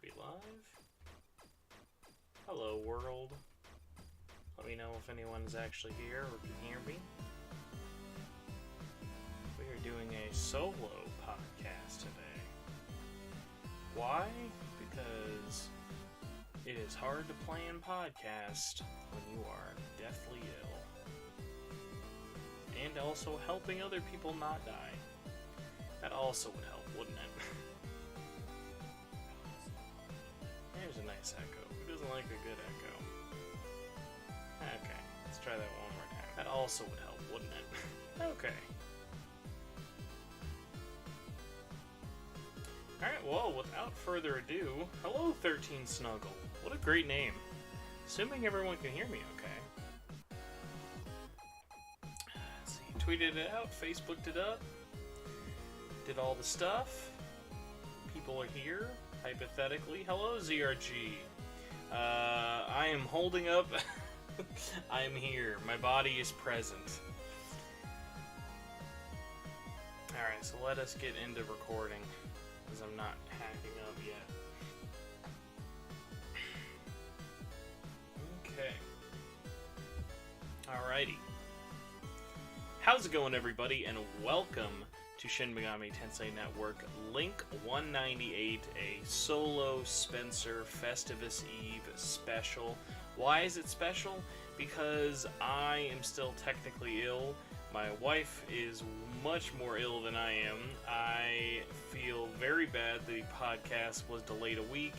be live. Hello, world. Let me know if anyone's actually here or can hear me. We are doing a solo podcast today. Why? Because it is hard to plan podcast when you are deathly ill. And also helping other people not die. That also would help, wouldn't it? There's a nice echo. Who doesn't like a good echo? Okay, let's try that one more time. That also would help, wouldn't it? Okay. Alright, well, without further ado, hello 13 Snuggle. What a great name. Assuming everyone can hear me okay. Let's see, tweeted it out, Facebooked it up, did all the stuff. People are here, hypothetically. Hello, ZRG. I am holding up. I am here. My body is present. Alright, so let us get into recording, because I'm not hacking up yet. Okay. Alrighty. How's it going, everybody, and welcome to Shin Megami Tensei Network Link 198, a solo Spencer Festivus Eve special. Why is it special? Because I am still technically ill. My wife is much more ill than I am. I feel very bad the podcast was delayed a week.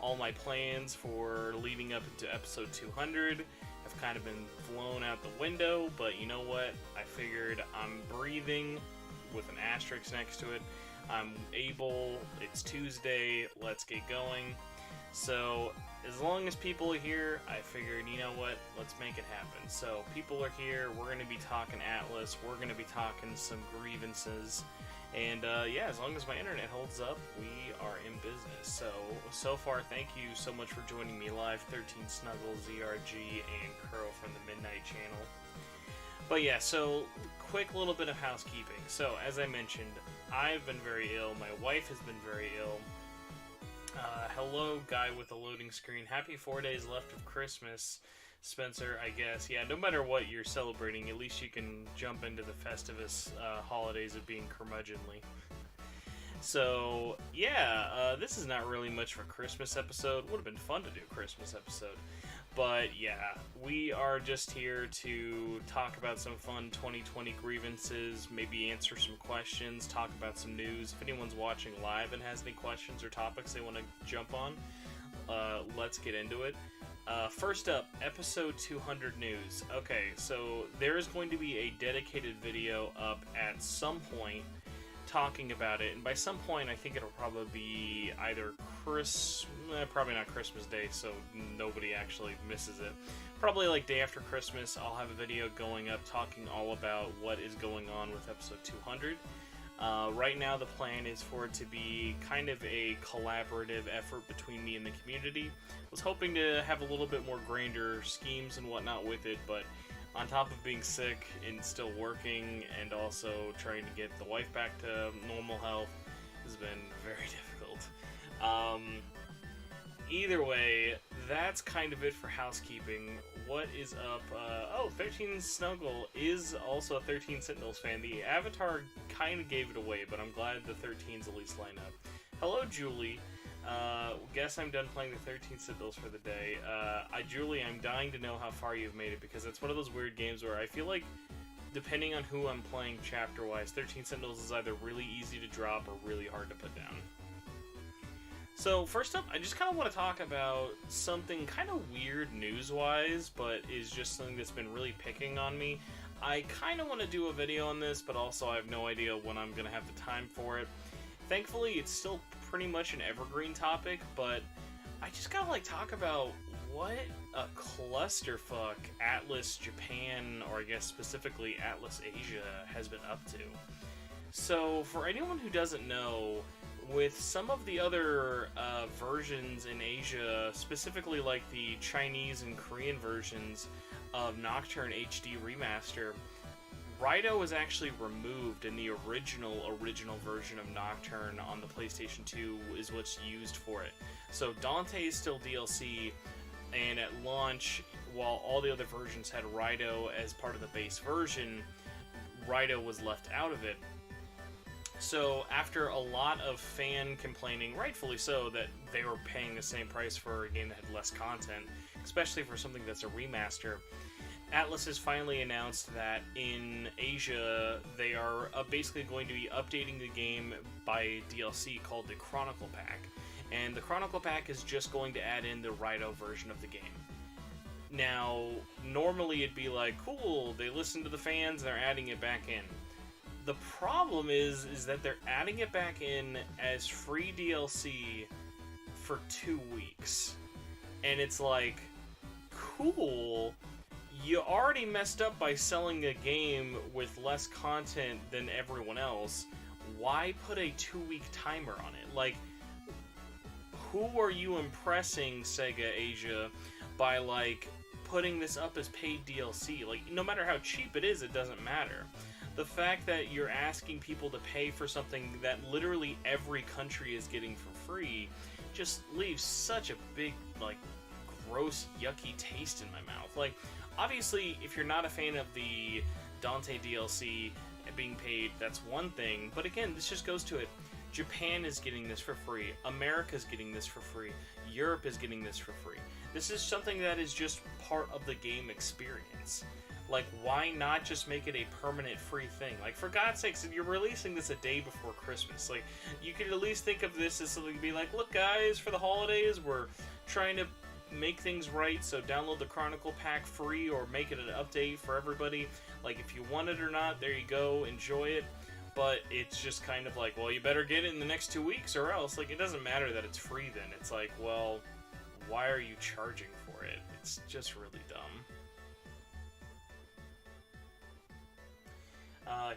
All my plans for leading up into episode 200 have kind of been blown out the window, but you know what? I figured I'm breathing with an asterisk next to it. I'm able, it's Tuesday, let's get going. So, as long as people are here, I figured, you know what, let's make it happen. So, people are here, we're going to be talking Atlas, we're going to be talking some grievances, and yeah, as long as my internet holds up, we are in business. So far, thank you so much for joining me live, 13 Snuggle, ZRG, and Curl from the Midnight Channel. But yeah, so quick little bit of housekeeping. So as I mentioned, I've been very ill. My wife has been very ill. Hello, guy with a loading screen. Happy 4 days left of Christmas, Spencer, I guess. Yeah, no matter what you're celebrating, at least you can jump into the Festivus holidays of being curmudgeonly. So, yeah, this is not really much of a Christmas episode. Would have been fun to do a Christmas episode. But yeah, we are just here to talk about some fun 2020 grievances, maybe answer some questions, talk about some news. If anyone's watching live and has any questions or topics they want to jump on, let's get into it. First up, episode 200 news. Okay, so there is going to be a dedicated video up at some point talking about it, and by some point I think it'll probably be either probably not Christmas Day, so nobody actually misses it. Probably like day after Christmas, I'll have a video going up talking all about what is going on with episode 200. Right now the plan is for it to be kind of a collaborative effort between me and the community. I was hoping to have a little bit more grander schemes and whatnot with it, but on top of being sick and still working and also trying to get the wife back to normal health has been very difficult. Either way, that's kind of it for housekeeping. What is up? 13 Snuggle is also a 13 Sentinels fan. The avatar kind of gave it away, but I'm glad the 13s at least line up. Hello, Julie. Guess I'm done playing the 13 Sentinels for the day. Julie, I'm dying to know how far you've made it, because it's one of those weird games where I feel like, depending on who I'm playing chapter-wise, 13 Sentinels is either really easy to drop or really hard to put down. So, first up, I just kind of want to talk about something kind of weird news-wise, but is just something that's been really picking on me. I kind of want to do a video on this, but also I have no idea when I'm going to have the time for it. Thankfully, it's still pretty much an evergreen topic, but I just gotta talk about what a clusterfuck Atlas Japan, or I guess specifically Atlas Asia, has been up to. So, for anyone who doesn't know, with some of the other versions in Asia, specifically like the Chinese and Korean versions of Nocturne HD Remaster, Raito was actually removed in the original version of Nocturne on the PlayStation 2 is what's used for it. So Dante is still DLC, and at launch, while all the other versions had Raito as part of the base version, Raito was left out of it. So after a lot of fan complaining, rightfully so, that they were paying the same price for a game that had less content, especially for something that's a remaster, Atlus has finally announced that in Asia they are basically going to be updating the game by DLC called the Chronicle Pack. And the Chronicle Pack is just going to add in the Raito version of the game. Now, normally it'd be like, cool, they listen to the fans and they're adding it back in. The problem is that they're adding it back in as free DLC for 2 weeks. And it's like, cool, you already messed up by selling a game with less content than everyone else. Why put a 2-week timer on it? Like, who are you impressing, Sega Asia, by, like, putting this up as paid DLC? Like, no matter how cheap it is, it doesn't matter. The fact that you're asking people to pay for something that literally every country is getting for free just leaves such a big, like, gross, yucky taste in my mouth. Like, obviously, if you're not a fan of the Dante DLC being paid, that's one thing. But again, this just goes to it. Japan is getting this for free. America's getting this for free. Europe is getting this for free. This is something that is just part of the game experience. Like, why not just make it a permanent free thing? Like, for God's sakes, if you're releasing this a day before Christmas, like, you could at least think of this as something to be like, look guys, for the holidays, we're trying to make things right, so download the Chronicle Pack free or make it an update for everybody. Like, if you want it or not, there you go, enjoy it. But it's just kind of like, well, you better get it in the next 2 weeks or else. Like, it doesn't matter that it's free then. It's like, well, why are you charging for it? It's just really dumb.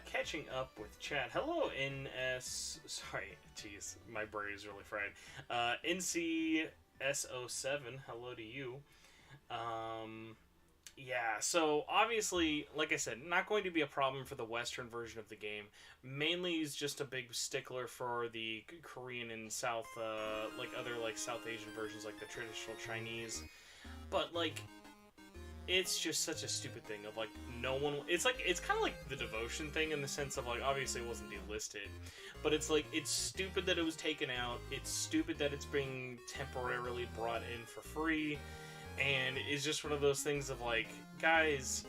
Catching up with chat. Hello, NS... Sorry, jeez, my brain is really fried. NCS07, hello to you. Yeah, so obviously, like I said, not going to be a problem for the Western version of the game. Mainly is just a big stickler for the Korean and South, like other like South Asian versions, like the traditional Chinese. But like, it's just such a stupid thing of like no one. It's like it's kind of like the devotion thing in the sense of like obviously it wasn't delisted, but it's like it's stupid that it was taken out. It's stupid that it's being temporarily brought in for free. And it's just one of those things of like, guys,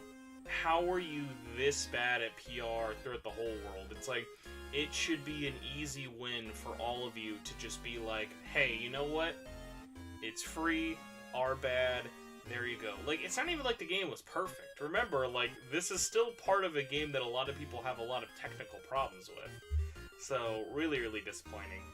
how are you this bad at PR throughout the whole world? It's like, it should be an easy win for all of you to just be like, hey, you know what? It's free, our bad, there you go. Like, it's not even like the game was perfect. Remember, like, this is still part of a game that a lot of people have a lot of technical problems with. So, really, really disappointing.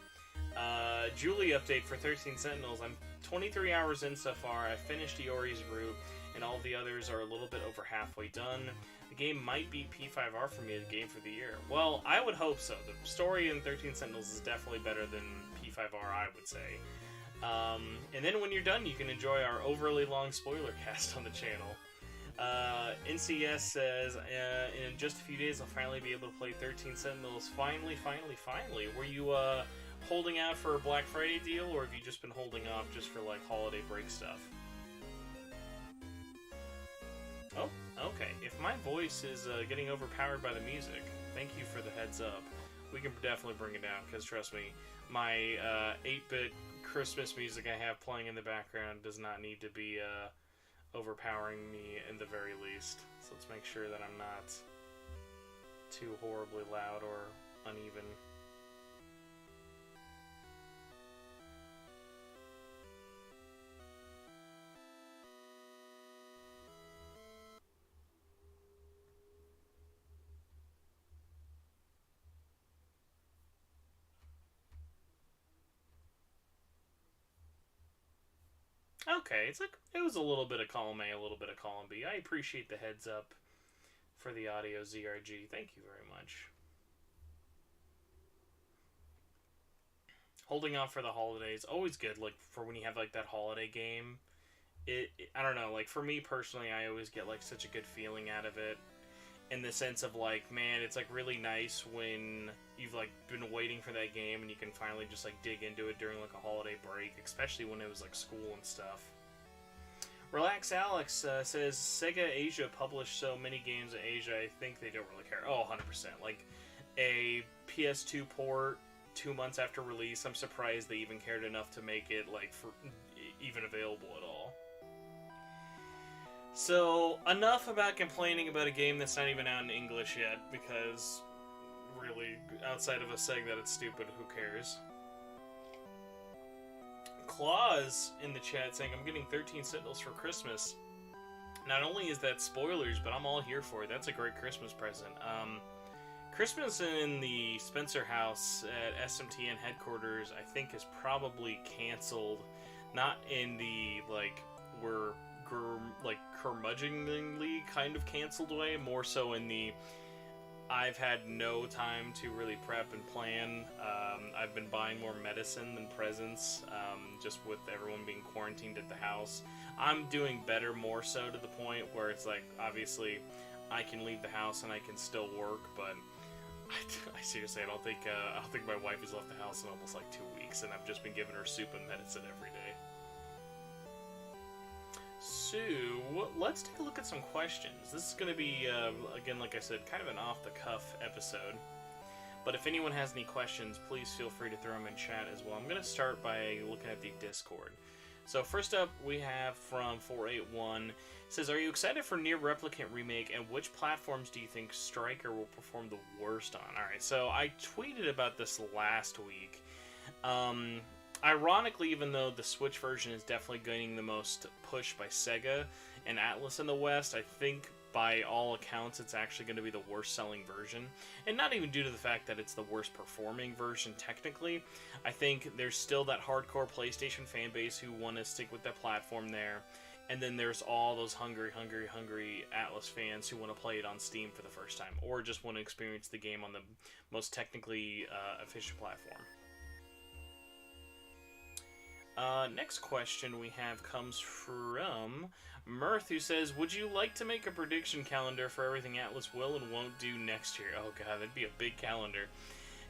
Julie update for 13 Sentinels. I'm 23 hours in so far. I finished Iori's route, and all the others are a little bit over halfway done. The game might be P5R for me, the game for the year. Well, I would hope so. The story in 13 Sentinels is definitely better than P5R, I would say. And then when you're done, you can enjoy our overly long spoiler cast on the channel. NCS says, in just a few days I'll finally be able to play 13 Sentinels. Finally. Were you, holding out for a Black Friday deal, or have you just been holding off just for, like, holiday break stuff? Oh, okay. If my voice is getting overpowered by the music, thank you for the heads up. We can definitely bring it down, because trust me, my 8-bit Christmas music I have playing in the background does not need to be overpowering me in the very least. So let's make sure that I'm not too horribly loud or uneven. Okay, it's like, it was a little bit of column A, a little bit of column B. I appreciate the heads up for the audio, ZRG. Thank you very much. Holding off for the holidays, always good, like, for when you have, like, that holiday game. I don't know, like, for me personally, I always get, like, such a good feeling out of it. in the sense of like, man, it's like really nice when you've like been waiting for that game and you can finally just like dig into it during like a holiday break, especially when it was like school and stuff. Relax Alex says Sega Asia published so many games in Asia, I think they don't really care. Oh, 100%. Like a PS2 port 2 months after release, I'm surprised they even cared enough to make it like for even available at all. So, enough about complaining about a game that's not even out in English yet, because, really, outside of us saying that it's stupid, who cares? Claus in the chat saying, I'm getting 13 Sentinels for Christmas. Not only is that spoilers, but I'm all here for it. That's a great Christmas present. Christmas in the Spencer house at SMTN headquarters, I think, is probably canceled. Not in the, like, we're... like curmudgeonly kind of canceled way, more so in the I've had no time to really prep and plan. I've been buying more medicine than presents, just with everyone being quarantined at the house. I'm doing better, more so to the point where it's like, obviously I can leave the house and I can still work, but I seriously, I don't think my wife has left the house in almost like 2 weeks, and I've just been giving her soup and medicine every day. So, let's take a look at some questions. This is going to be, again, like I said, kind of an off-the-cuff episode. But if anyone has any questions, please feel free to throw them in chat as well. I'm going to start by looking at the Discord. So first up, we have from 481. It says, are you excited for Nier Replicant Remake, and which platforms do you think Striker will perform the worst on? Alright, so I tweeted about this last week. Ironically, even though the Switch version is definitely gaining the most push by Sega and Atlas in the West, I think by all accounts it's actually going to be the worst selling version. And not even due to the fact that it's the worst performing version technically. I think there's still that hardcore PlayStation fan base who want to stick with that platform there. And then there's all those hungry Atlas fans who want to play it on Steam for the first time, or just want to experience the game on the most technically efficient platform. Next question we have comes from Mirth, who says, would you like to make a prediction calendar for everything Atlas will and won't do next year? Oh god, that'd be a big calendar.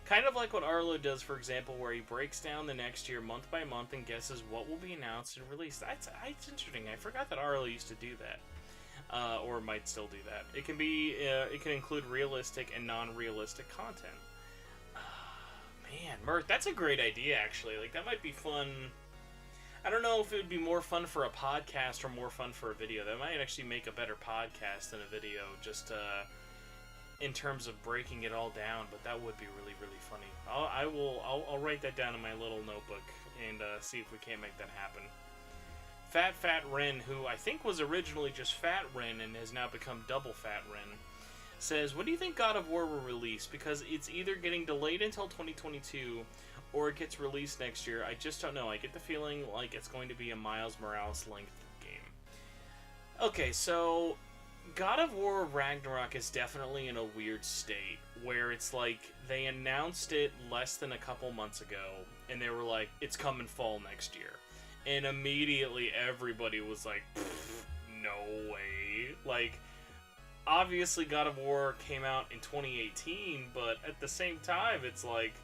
Kind of like what Arlo does, for example, where he breaks down the next year month by month and guesses what will be announced and released. That's interesting. I forgot that Arlo used to do that. Or might still do that. It can be, it can include realistic and non-realistic content. Man, Mirth, that's a great idea, actually. Like, that might be fun. I don't know if it would be more fun for a podcast or more fun for a video. That might actually make a better podcast than a video, just in terms of breaking it all down. But that would be really, really funny. I'll write that down in my little notebook and see if we can't make that happen. Fat Ren, who I think was originally just Fat Ren and has now become Double Fat Ren, says, what do you think God of War will release? Because it's either getting delayed until 2022 or it gets released next year. I just don't know. I get the feeling like it's going to be a Miles Morales length game. Okay, so God of War Ragnarok is definitely in a weird state where it's like they announced it less than a couple months ago and they were like, it's coming fall next year. And immediately everybody was like, no way. Like, obviously God of War came out in 2018, but at the same time it's like,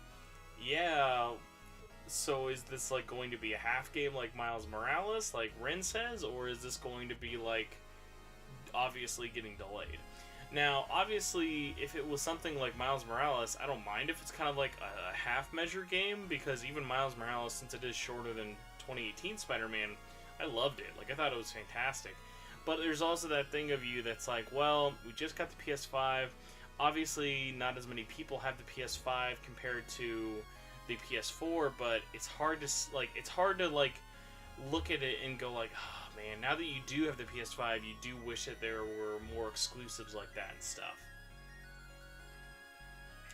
yeah, so is this like going to be a half game like Miles Morales, like Ren says, or is this going to be like obviously getting delayed? Now, obviously, if it was something like Miles Morales, I don't mind if it's kind of like a half measure game, because even Miles Morales, since it is shorter than 2018 Spider-Man, I loved it. Like, I thought it was fantastic. But there's also that thing of you that's like, well, we just got the PS5. Obviously, not as many people have the PS5 compared to the PS4, but it's hard to look at it and go like, oh man, now that you do have the PS5, you do wish that there were more exclusives like that and stuff.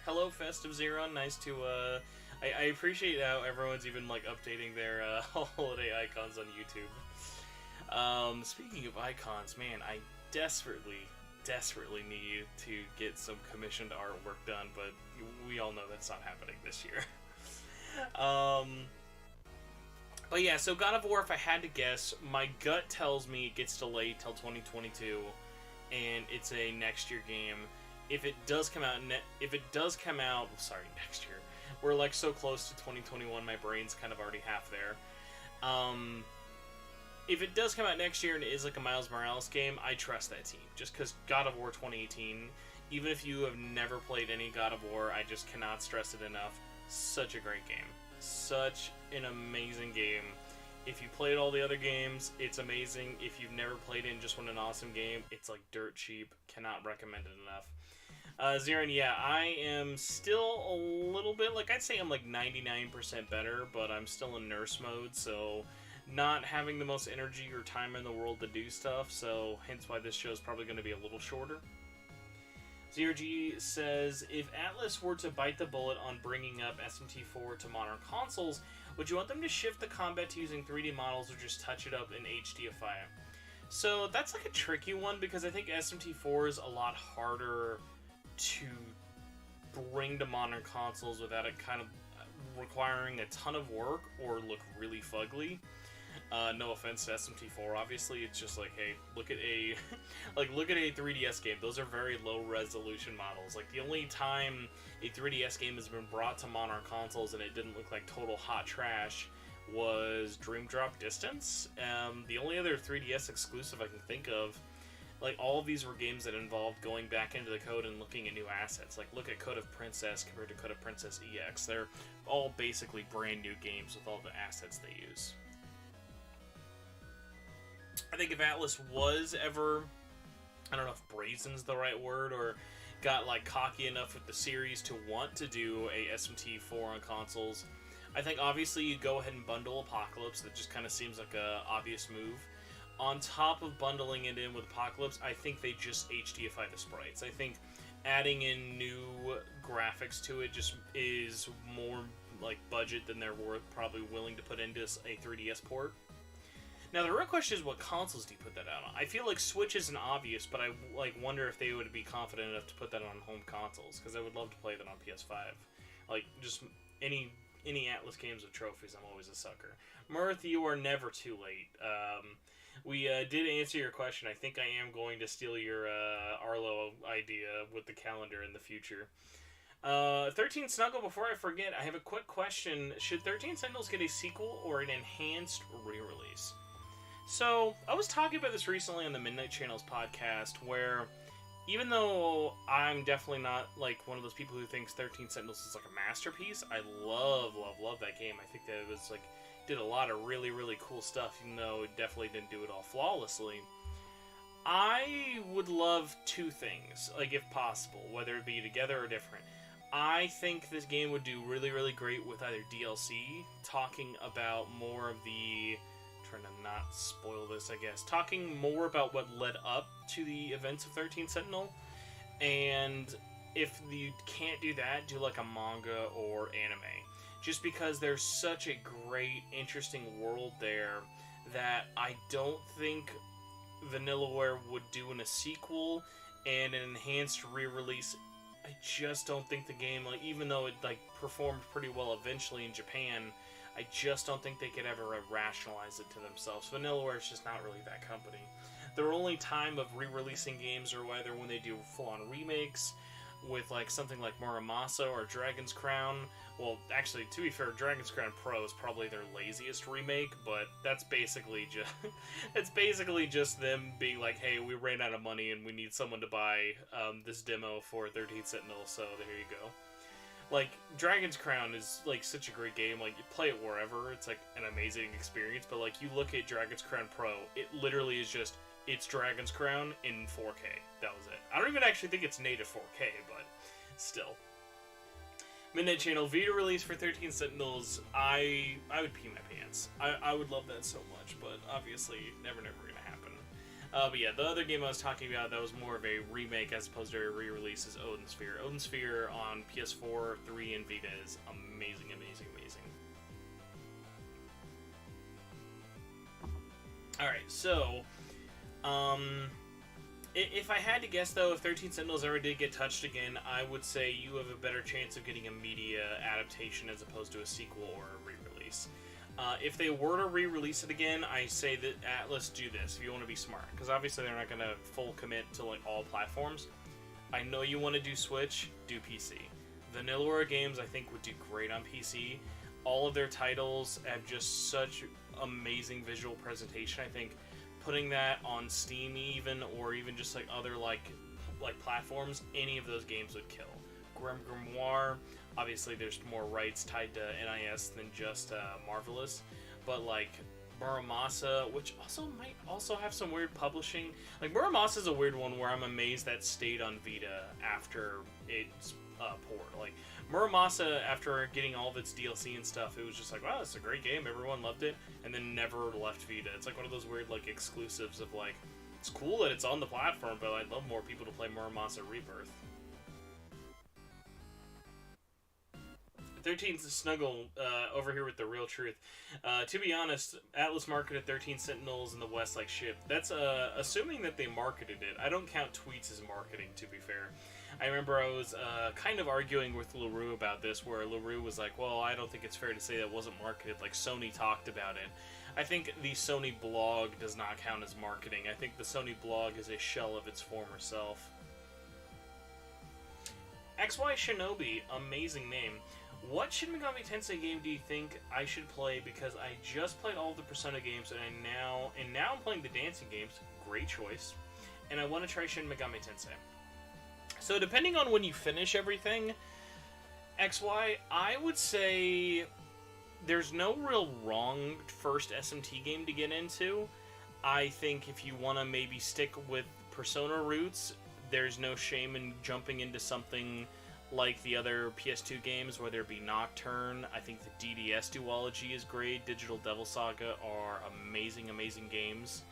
Hello, Festive Zeron. Nice to, I appreciate how everyone's even like updating their holiday icons on YouTube. Speaking of icons, man, I desperately need to get some commissioned artwork done, but we all know that's not happening this year. But yeah, so God of War, if I had to guess, my gut tells me it gets delayed till 2022, and it's a next year game. If it does come out, sorry, next year. We're like so close to 2021, my brain's kind of already half there. If it does come out next year and it is like a Miles Morales game, I trust that team. Just because God of War 2018, even if you have never played any God of War, I just cannot stress it enough. Such a great game. Such an amazing game. If you played all the other games, it's amazing. If you've never played it and just want an awesome game, it's like dirt cheap. Cannot recommend it enough. Zirin, yeah, I am still a little bit, like, I'd say I'm like 99% better, but I'm still in nurse mode, so not having the most energy or time in the world to do stuff, so hence why this show is probably going to be a little shorter. ZRG says, if Atlas were to bite the bullet on bringing up SMT4 to modern consoles, would you want them to shift the combat to using 3D models or just touch it up and HDify it? So that's like a tricky one, because I think SMT4 is a lot harder to bring to modern consoles without it kind of requiring a ton of work or look really fugly. No offense to SMT4, obviously. It's just like, hey, look at a look at a 3DS game. Those are very low resolution models. Like, the only time a 3DS game has been brought to modern consoles and it didn't look like total hot trash was Dream Drop Distance. The only other 3DS exclusive I can think of, like, all of these were games that involved going back into the code and looking at new assets. Like, look at Code of Princess compared to Code of Princess EX. They're all basically brand new games with all the assets they use. I think if Atlas was ever, I don't know if brazen's the right word, or got like cocky enough with the series to want to do a SMT4 on consoles, I think obviously you go ahead and bundle Apocalypse. That just kind of seems like a obvious move. On top of bundling it in with Apocalypse, I think they just HDify the sprites. I think adding in new graphics to it just is more like budget than they're probably willing to put into a 3DS port. Now the real question is, what consoles do you put that out on? I feel like Switch isn't obvious, but I like wonder if they would be confident enough to put that on home consoles, because I would love to play that on PS5. Like, just any Atlas games with trophies, I'm always a sucker. Mirth, you are never too late. We did answer your question. I think I am going to steal your Arlo idea with the calendar in the future. 13 Snuggle, before I forget, I have a quick question. Should 13 Sentinels get a sequel or an enhanced re-release? So, I was talking about this recently on the Midnight Channels podcast, where even though I'm definitely not like one of those people who thinks 13 Sentinels is like a masterpiece, I love that game. I think that it was like, did a lot of really, really cool stuff, even though it definitely didn't do it all flawlessly. I would love two things, like, if possible, whether it be together or different. I think this game would do really, really great with either DLC, talking about more of the... trying to not spoil this, I guess. Talking more about what led up to the events of 13 Sentinel, and if you can't do that, do like a manga or anime. Just because there's such a great, interesting world there that I don't think Vanillaware would do in a sequel and an enhanced re-release. I just don't think the game, like, even though it like performed pretty well eventually in Japan, I just don't think they could ever rationalize it to themselves. Vanillaware is just not really that company. Their only time of re-releasing games are either when they do full-on remakes with like something like Muramasa or Dragon's Crown. Well, actually, to be fair, Dragon's Crown Pro is probably their laziest remake, but that's basically just them being like, hey, we ran out of money and we need someone to buy this demo for 13 Sentinel, so there you go. Like, Dragon's Crown is like such a great game. Like, you play it wherever, it's like an amazing experience, but like, you look at Dragon's Crown Pro, it literally is just, it's Dragon's Crown in 4K. That was it. I don't even actually think it's native 4K, but still. Midnight Channel Vita release for 13 Sentinels, I would pee my pants. I would love that so much, but obviously never gonna happen. But yeah, the other game I was talking about that was more of a remake as opposed to a re-release is Odin Sphere. Odin Sphere on PS4, 3, and Vita is amazing. Alright, so, if I had to guess, though, if 13 Sentinels ever did get touched again, I would say you have a better chance of getting a media adaptation as opposed to a sequel or a re-release. If they were to re-release it again, I say that Atlus do this if you want to be smart, because obviously they're not going to full commit to like all platforms. I know you want to do Switch, do PC. Vanillaware Games I think would do great on PC. All of their titles have just such amazing visual presentation. I think putting that on Steam even, or even just like other like platforms, any of those games would kill. Grim Grimoire, obviously there's more rights tied to NIS than just Marvelous, but like Muramasa, which also might also have some weird publishing. Like Muramasa is a weird one where I'm amazed that stayed on Vita after it's port. Like Muramasa, after getting all of its DLC and stuff, it was just like, wow, it's a great game, everyone loved it, and then never left Vita. It's like one of those weird like exclusives of like, it's cool that it's on the platform, but I'd love more people to play Muramasa Rebirth. 13 Snuggle over here with the real truth. To be honest, Atlus marketed 13 Sentinels in the West like shit. That's assuming that they marketed it. I don't count tweets as marketing, to be fair. I remember I was kind of arguing with LaRue about this, where LaRue was like, well, I don't think it's fair to say that wasn't marketed, like Sony talked about it. I think the Sony blog does not count as marketing. I think the Sony blog is a shell of its former self. XY Shinobi, amazing name. What Shin Megami Tensei game do you think I should play? Because I just played all of the Persona games, and now I'm playing the dancing games. Great choice. And I want to try Shin Megami Tensei. So depending on when you finish everything, XY, I would say there's no real wrong first SMT game to get into. I think if you want to maybe stick with Persona roots, there's no shame in jumping into something like the other PS2 games, whether it be Nocturne. I think the DDS duology is great. Digital Devil Saga are amazing, amazing games.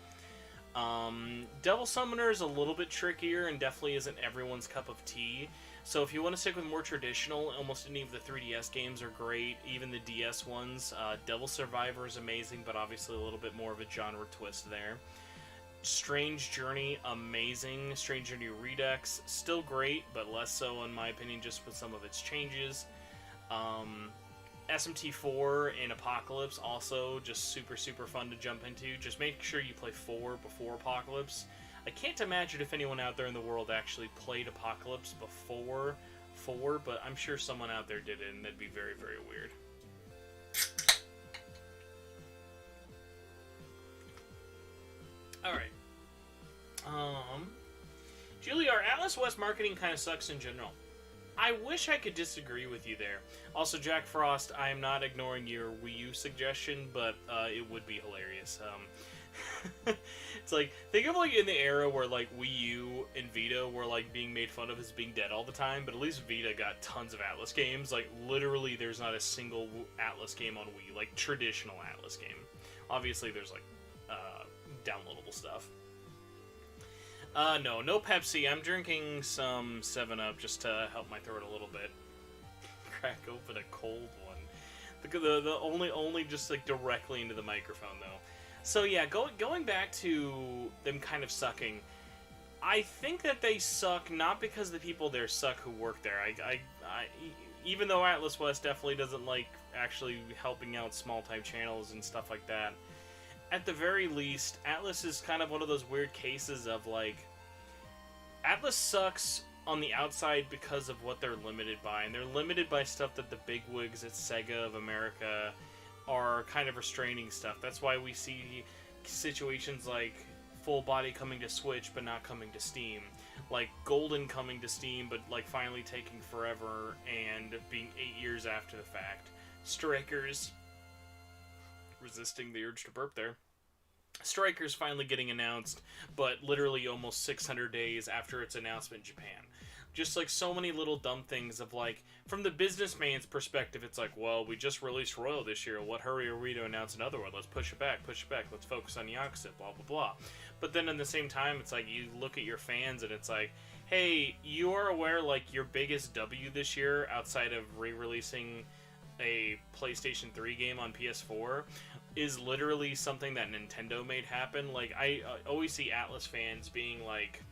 Devil Summoner is a little bit trickier and definitely isn't everyone's cup of tea. So if you want to stick with more traditional, almost any of the 3DS games are great, even the DS ones. Devil Survivor is amazing, but obviously a little bit more of a genre twist there. Strange Journey, amazing. Strange Journey Redux, still great, but less so in my opinion, just with some of its changes. SMT4 and Apocalypse, also just super, super fun to jump into. Just make sure you play 4 before Apocalypse. I can't imagine if anyone out there in the world actually played Apocalypse before 4, but I'm sure someone out there did it, and that'd be very, very weird. Alright. Julie, our Atlas West marketing kind of sucks in general. I wish I could disagree with you there. Also, Jack Frost, I am not ignoring your Wii U suggestion, but it would be hilarious. It's like, think of like in the era where like Wii U and Vita were like being made fun of as being dead all the time, but at least Vita got tons of Atlas games. Like literally there's not a single Atlas game on Wii, like traditional Atlas game. Obviously there's like downloadable stuff. No Pepsi. I'm drinking some 7-Up just to help my throat a little bit. Crack open a cold one. The only just like directly into the microphone though. So yeah, going back to them kind of sucking, I think that they suck not because the people there suck who work there. I even though Atlas West definitely doesn't like actually helping out small type channels and stuff like that, at the very least, Atlas is kind of one of those weird cases of like, Atlas sucks on the outside because of what they're limited by, and they're limited by stuff that the bigwigs at Sega of America are kind of restraining stuff. That's why we see situations like Full Body coming to Switch but not coming to Steam, like Golden coming to Steam but like finally taking forever and being 8 years after the fact. Strikers, resisting the urge to burp there. Strikers finally getting announced, but literally almost 600 days after its announcement in Japan. Just like so many little dumb things of like, from the businessman's perspective, it's like, well, we just released Royal this year. What hurry are we to announce another one? Let's push it back. Let's focus on Yakuza, blah, blah, blah. But then at the same time, it's like, you look at your fans and it's like, hey, you are aware like your biggest W this year outside of re-releasing a PlayStation 3 game on PS4 is literally something that Nintendo made happen. Like, I always see Atlas fans being like,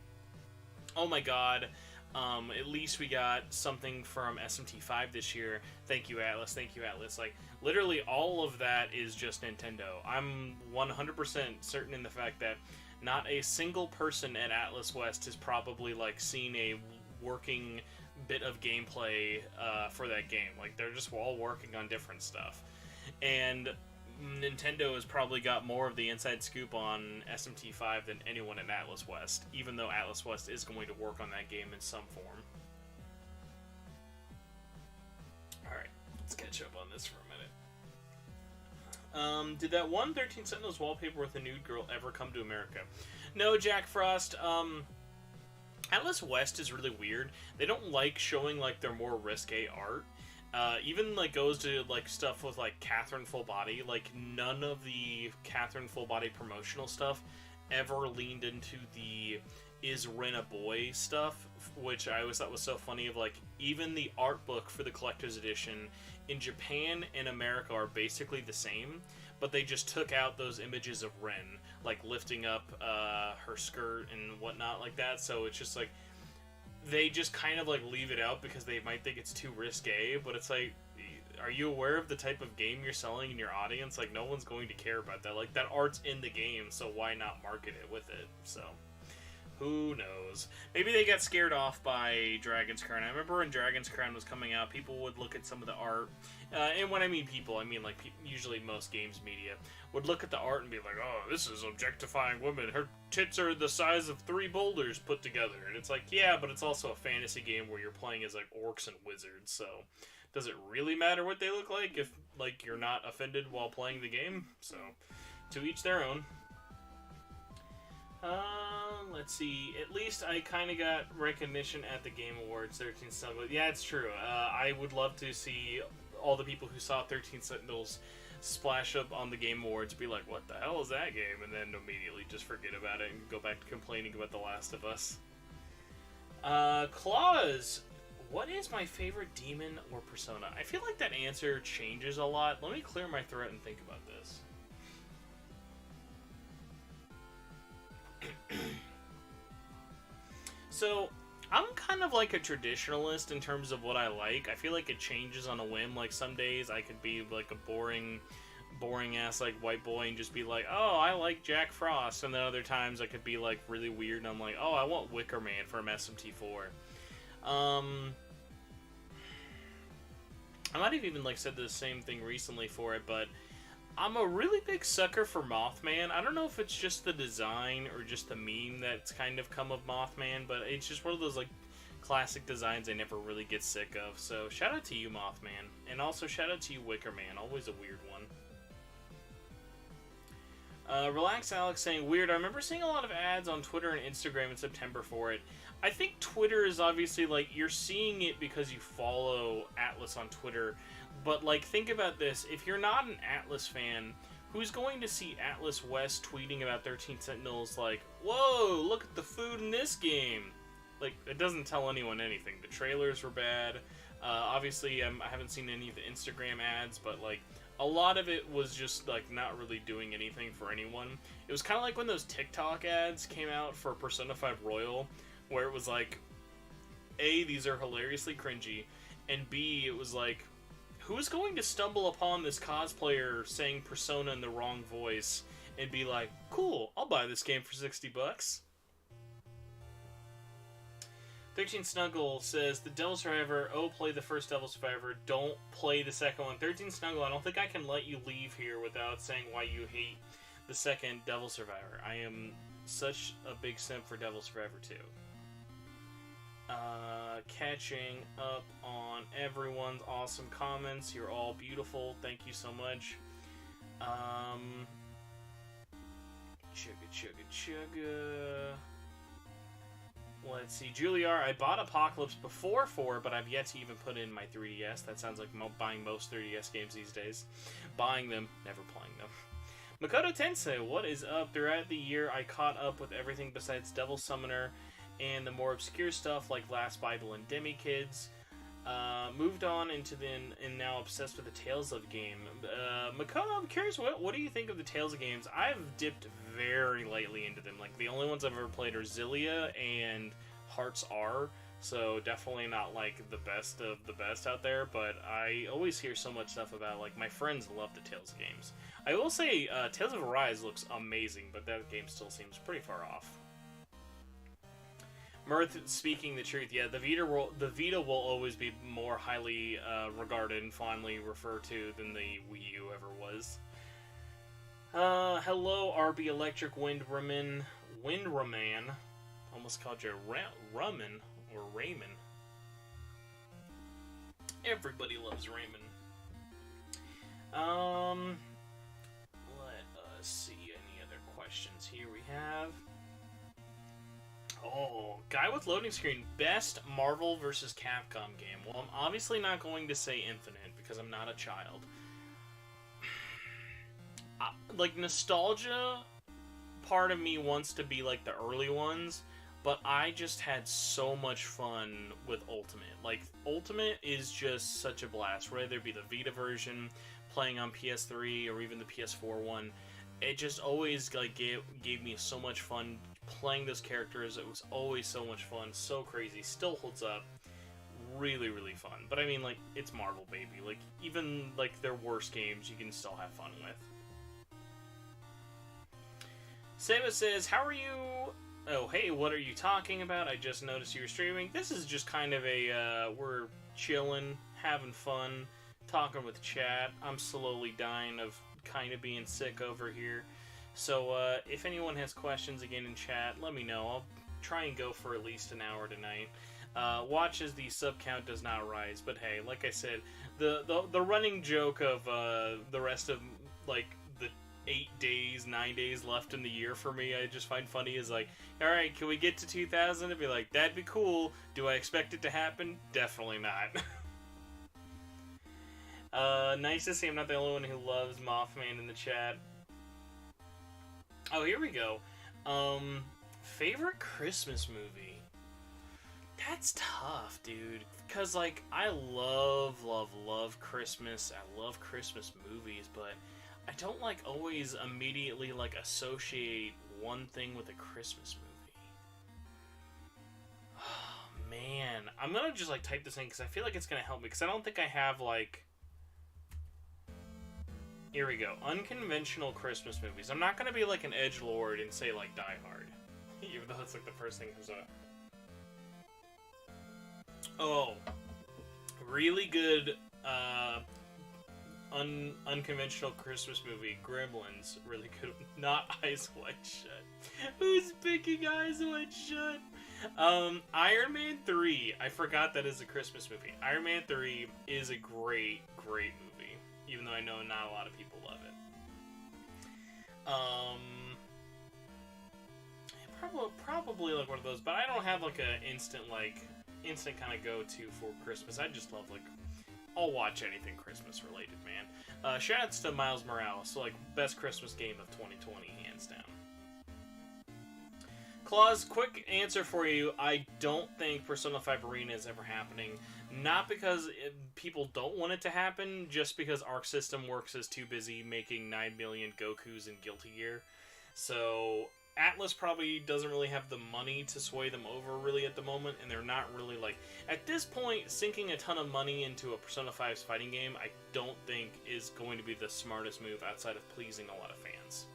oh my god, At least we got something from SMT5 this year. Thank you, Atlas. Thank you, Atlas. Like, literally all of that is just Nintendo. I'm 100% certain in the fact that not a single person at Atlas West has probably, like, seen a working bit of gameplay for that game. Like, they're just all working on different stuff. And Nintendo has probably got more of the inside scoop on SMT5 than anyone at Atlas West, even though Atlas West is going to work on that game in some form. Alright, let's catch up on this for a minute. Did that one 13 Sentinels wallpaper with a nude girl ever come to America? No, Jack Frost. Atlas West is really weird. They don't like showing, like, their more risque art. Even, like, goes to, like, stuff with, like, Catherine Full Body. Like, none of the Catherine Full Body promotional stuff ever leaned into the is Ren a boy stuff, which I always thought was so funny. Of, like, even the art book for the collector's edition in Japan and America are basically the same, but they just took out those images of Ren, like, lifting up her skirt and whatnot like that, so it's just, like, they just kind of, like, leave it out because they might think it's too risque, but it's like, are you aware of the type of game you're selling in your audience? Like, no one's going to care about that. Like, that art's in the game, so why not market it with it? So, who knows? Maybe they got scared off by Dragon's Crown. I remember when Dragon's Crown was coming out, people would look at some of the art, and when I mean people, I mean, like, usually most games media would look at the art and be like, oh, this is objectifying women. Her tits are the size of 3 boulders put together. And it's like, yeah, but it's also a fantasy game where you're playing as, like, orcs and wizards, so does it really matter what they look like if, like, you're not offended while playing the game? So, to each their own. Let's see. At least I kind of got recognition at the Game Awards, 13 Sentinels. Yeah, it's true. I would love to see all the people who saw 13 Sentinels splash up on the Game Awards, be like, what the hell is that game? And then immediately just forget about it and go back to complaining about The Last of Us. Claus, what is my favorite demon or persona? I feel like that answer changes a lot. Let me clear my throat and think about this. So, I'm kind of like a traditionalist in terms of what I like. I feel like it changes on a whim. Like, some days I could be like a boring ass like white boy and just be like, oh, I like Jack Frost. And then other times I could be like really weird and I'm like, oh, I want Wicker Man from SMT4. I might have even like said the same thing recently for it, but I'm a really big sucker for Mothman. I don't know if it's just the design or just the meme that's kind of come of Mothman, but it's just one of those, like, classic designs I never really get sick of. So, shout out to you, Mothman. And also, shout out to you, Wicker Man. Always a weird one. Relax Alex saying, weird. I remember seeing a lot of ads on Twitter and Instagram in September for it. I think Twitter is obviously, like, you're seeing it because you follow Atlas on Twitter. But, like, think about this. If you're not an Atlas fan, who's going to see Atlas West tweeting about 13 Sentinels like, whoa, look at the food in this game? Like, it doesn't tell anyone anything. The trailers were bad. Obviously, I haven't seen any of the Instagram ads, but, like, a lot of it was just, like, not really doing anything for anyone. It was kind of like when those TikTok ads came out for Persona 5 Royal, where it was like, A, these are hilariously cringy, and B, it was like, who's going to stumble upon this cosplayer saying Persona in the wrong voice and be like, cool, I'll buy this game for $60. 13 Snuggle says, the Devil Survivor, oh, play the first Devil Survivor, don't play the second one. 13 Snuggle, I don't think I can let you leave here without saying why you hate the second Devil Survivor. I am such a big simp for Devil Survivor 2. Catching up on everyone's awesome comments. You're all beautiful. Thank you so much. Chugga. Let's see. Juliar, I bought Apocalypse before 4, but I've yet to even put in my 3DS. That sounds like buying most 3DS games these days. Buying them, never playing them. Makoto Tensei, what is up? Throughout the year, I caught up with everything besides Devil Summoner and the more obscure stuff like Last Bible and Demi Kids. Moved on into and now obsessed with the Tales of game. Makoto, I'm curious, what do you think of the Tales of games? I've dipped very lightly into them. Like, the only ones I've ever played are Zillia and Hearts R. So definitely not like the best of the best out there, but I always hear so much stuff about, like, my friends love the Tales games. I will say Tales of Arise looks amazing, but that game still seems pretty far off. Mirth speaking the truth, yeah, the Vita will always be more highly regarded and fondly referred to than the Wii U ever was. Hello, RB Electric Windraman. Almost called you Rumman or Raymond. Everybody loves Raymond. Let us see any other questions here we have. Oh, guy with loading screen. Best Marvel vs. Capcom game. Well, I'm obviously not going to say Infinite because I'm not a child. Like, nostalgia part of me wants to be like the early ones, but I just had so much fun with Ultimate. Like, Ultimate is just such a blast, whether it be the Vita version, playing on PS3, or even the PS4 one. It just always, like, gave me so much fun playing those characters. It was always so much fun, so crazy, still holds up. Really, really fun. But I mean, like, it's Marvel, baby. Like, even, like, their worst games, you can still have fun with. Seba says, how are you? Oh, hey, what are you talking about? I just noticed you were streaming. This is just kind of a, we're chilling, having fun, talking with chat. I'm slowly dying of kind of being sick over here. So, if anyone has questions again in chat, let me know. I'll try and go for at least an hour tonight. Watch as the sub count does not rise. But hey, like I said, the running joke of the rest of, like, the 9 days left in the year for me, I just find funny is like, alright, can we get to 2,000? I'd be like, that'd be cool. Do I expect it to happen? Definitely not. Nice to see I'm not the only one who loves Mothman in the chat. Oh, here we go. Favorite Christmas movie? That's tough, dude. Because, like, I love Christmas. I love Christmas movies, but I don't, like, always immediately, like, associate one thing with a Christmas movie. Oh, man. I'm gonna just, like, type this in because I feel like it's gonna help me. Because I don't think I have, like... Here we go. Unconventional Christmas movies. I'm not gonna be, like, an edgelord and say, like, Die Hard. Even though it's, like, the first thing that comes up. Oh. Really good, unconventional Christmas movie, Gremlins, really good. Not Eyes Wide Shut. Who's picking Eyes Wide Shut? Iron Man 3. I forgot that is a Christmas movie. Iron Man 3 is a great, great movie, even though I know not a lot of people love it. Probably like one of those, but I don't have like a instant kind of go-to for Christmas. I just love, like, I'll watch anything Christmas related, man. Shoutouts to Miles Morales, so, like, best Christmas game of 2020, hands down. Claus, quick answer for you. I don't think Persona 5 Arena is ever happening. Not because people don't want it to happen, just because Arc System Works is too busy making 9 million Gokus and Guilty Gear. So Atlas probably doesn't really have the money to sway them over really at the moment, and they're not really, like, at this point, sinking a ton of money into a Persona 5's fighting game, I don't think is going to be the smartest move outside of pleasing a lot of fans.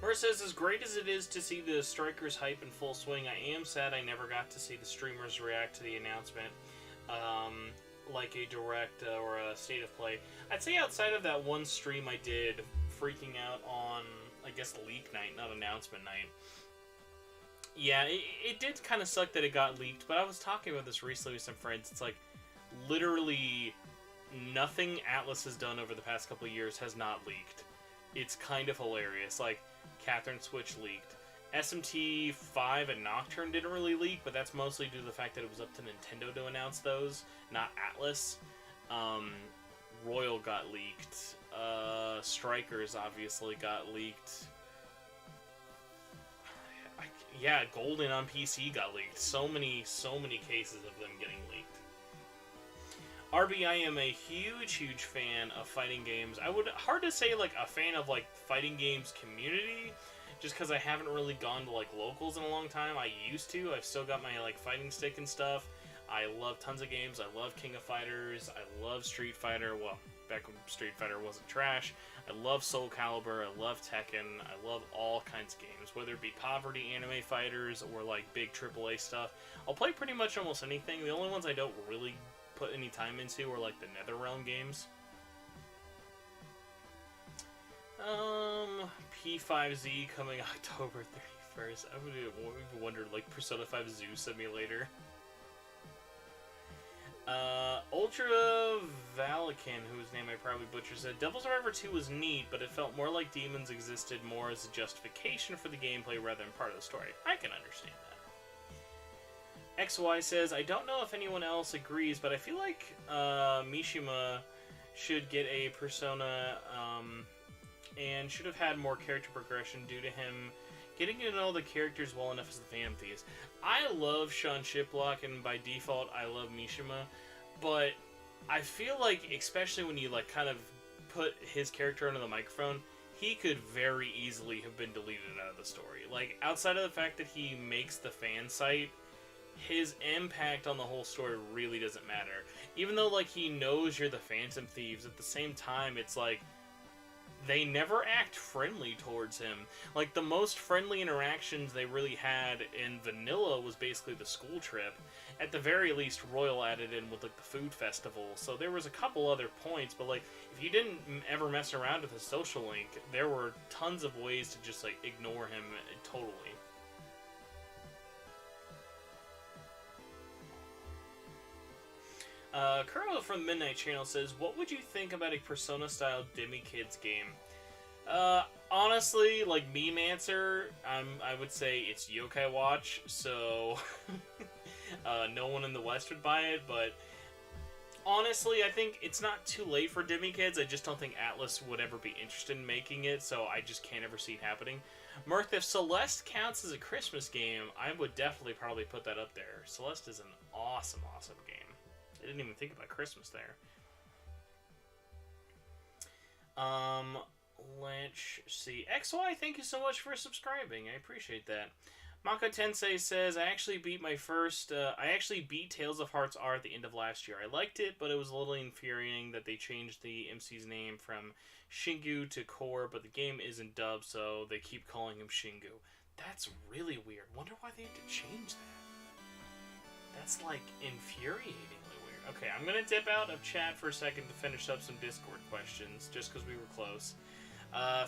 Murr says, as great as it is to see the Strikers hype in full swing, I am sad I never got to see the streamers react to the announcement. Like a direct or a state of play. I'd say outside of that one stream I did freaking out on, I guess, leak night, not announcement night. Yeah, it did kind of suck that it got leaked, but I was talking about this recently with some friends. It's like, literally nothing Atlas has done over the past couple of years has not leaked. It's kind of hilarious. Like, Catherine Switch leaked. SMT5 and Nocturne didn't really leak, but that's mostly due to the fact that it was up to Nintendo to announce those, not Atlas. Royal got leaked. Strikers obviously got leaked. Yeah, Golden on PC got leaked. So many cases of them getting leaked. RB, I am a huge fan of fighting games. Hard to say, like, a fan of, like, fighting games community, just because I haven't really gone to, like, locals in a long time. I used to. I've still got my, like, fighting stick and stuff. I love tons of games. I love King of Fighters. I love Street Fighter. Well, back when Street Fighter wasn't trash. I love Soul Calibur. I love Tekken. I love all kinds of games, whether it be poverty anime fighters or, like, big AAA stuff. I'll play pretty much almost anything. The only ones I don't really put any time into are, like, the NetherRealm games. P5Z coming October 31st. I would have wondered, like, Persona 5 Zoo Simulator. Ultra Valican, whose name I probably butchered, said, Devil Survivor 2 was neat, but it felt more like demons existed more as a justification for the gameplay rather than part of the story. I can understand that. XY says, I don't know if anyone else agrees, but I feel like Mishima should get a Persona, and should have had more character progression due to him getting to know the characters well enough as the Phantom Thieves. I love Sean Shiplock, and by default, I love Mishima, but I feel like, especially when you, like, kind of put his character under the microphone, he could very easily have been deleted out of the story. Like, outside of the fact that he makes the fan site, his impact on the whole story really doesn't matter. Even though, like, he knows you're the Phantom Thieves, at the same time, it's like, they never act friendly towards him. Like, the most friendly interactions they really had in vanilla was basically the school trip. At the very least, Royal added in with, like, the food festival. So there was a couple other points, but, like, if you didn't ever mess around with his social link, there were tons of ways to just, like, ignore him totally. Kuro from the Midnight Channel says, what would you think about a Persona-style Demi-Kids game? Honestly, like, meme answer, I would say it's Yokai Watch, so no one in the West would buy it, but honestly, I think it's not too late for Demi-Kids. I just don't think Atlas would ever be interested in making it, so I just can't ever see it happening. Mirth, if Celeste counts as a Christmas game, I would definitely probably put that up there. Celeste is an awesome, awesome game. I didn't even think about Christmas there. Let's see. XY, thank you so much for subscribing. I appreciate that. Mako Tensei says, I actually beat Tales of Hearts R at the end of last year. I liked it, but it was a little infuriating that they changed the MC's name from Shingu to Core, but the game isn't dubbed, so they keep calling him Shingu. That's really weird. Wonder why they had to change that. That's, like, infuriatingly weird. Okay, I'm gonna dip out of chat for a second to finish up some Discord questions, just because we were close.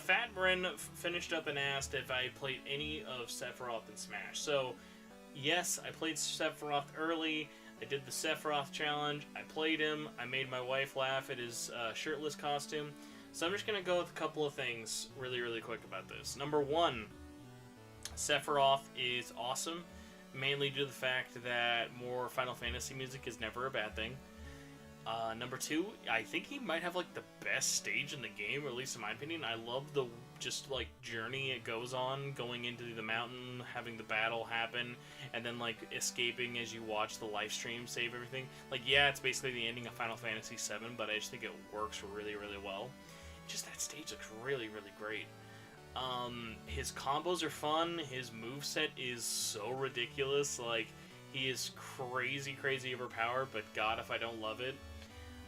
Fat Bren finished up and asked if I played any of Sephiroth in Smash. So, yes, I played Sephiroth early. I did the Sephiroth challenge. I played him. I made my wife laugh at his shirtless costume. So I'm just going to go with a couple of things really, really quick about this. Number one, Sephiroth is awesome, mainly due to the fact that more Final Fantasy music is never a bad thing. Number two, I think he might have, like, the best stage in the game, or at least in my opinion. I love the, just, like, journey it goes on, going into the mountain, having the battle happen, and then, like, escaping as you watch the live stream, save everything. Like, yeah, it's basically the ending of Final Fantasy VII, but I just think it works really, really well. Just that stage looks really, really great. His combos are fun, his moveset is so ridiculous, like, he is crazy, crazy overpowered, but god if I don't love it.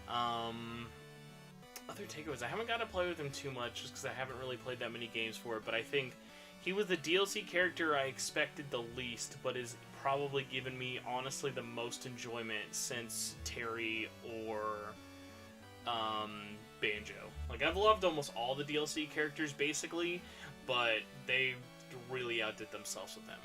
Other takeaways, I haven't got to play with him too much, just because I haven't really played that many games for it, but I think he was the DLC character I expected the least, but has probably given me, honestly, the most enjoyment since Terry or, Banjo. Like, I've loved almost all the DLC characters, basically, but they really outdid themselves with them.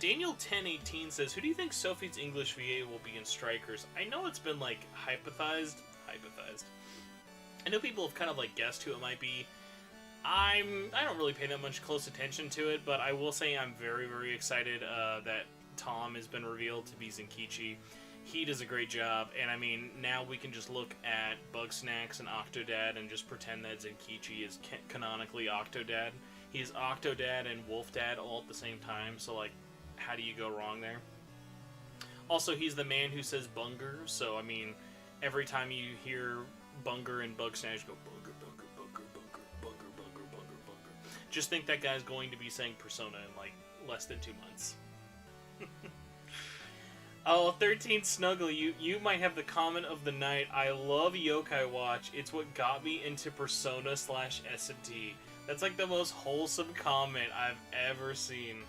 Daniel 1018 says, who do you think Sophie's English VA will be in Strikers? I know it's been, like, hypothesized. I know people have kind of, like, guessed who it might be. I don't really pay that much close attention to it, but I will say I'm very, very excited that Tom has been revealed to be Zenkichi. He does a great job, and I mean, now we can just look at Bugsnax and Octodad and just pretend that Zenkichi is canonically Octodad. He's Octodad and Wolfdad all at the same time, so, like, how do you go wrong there? Also, he's the man who says Bunger, so, I mean, every time you hear Bunger and Bug Snatch go Bunger, Bunger, Bunger, Bunger, Bunger, Bunger, Bunger, Bunger. Just think that guy's going to be saying Persona in like less than 2 months. Oh, 13 Snuggle, you might have the comment of the night. I love Yokai Watch. It's what got me into Persona / SMT. That's like the most wholesome comment I've ever seen.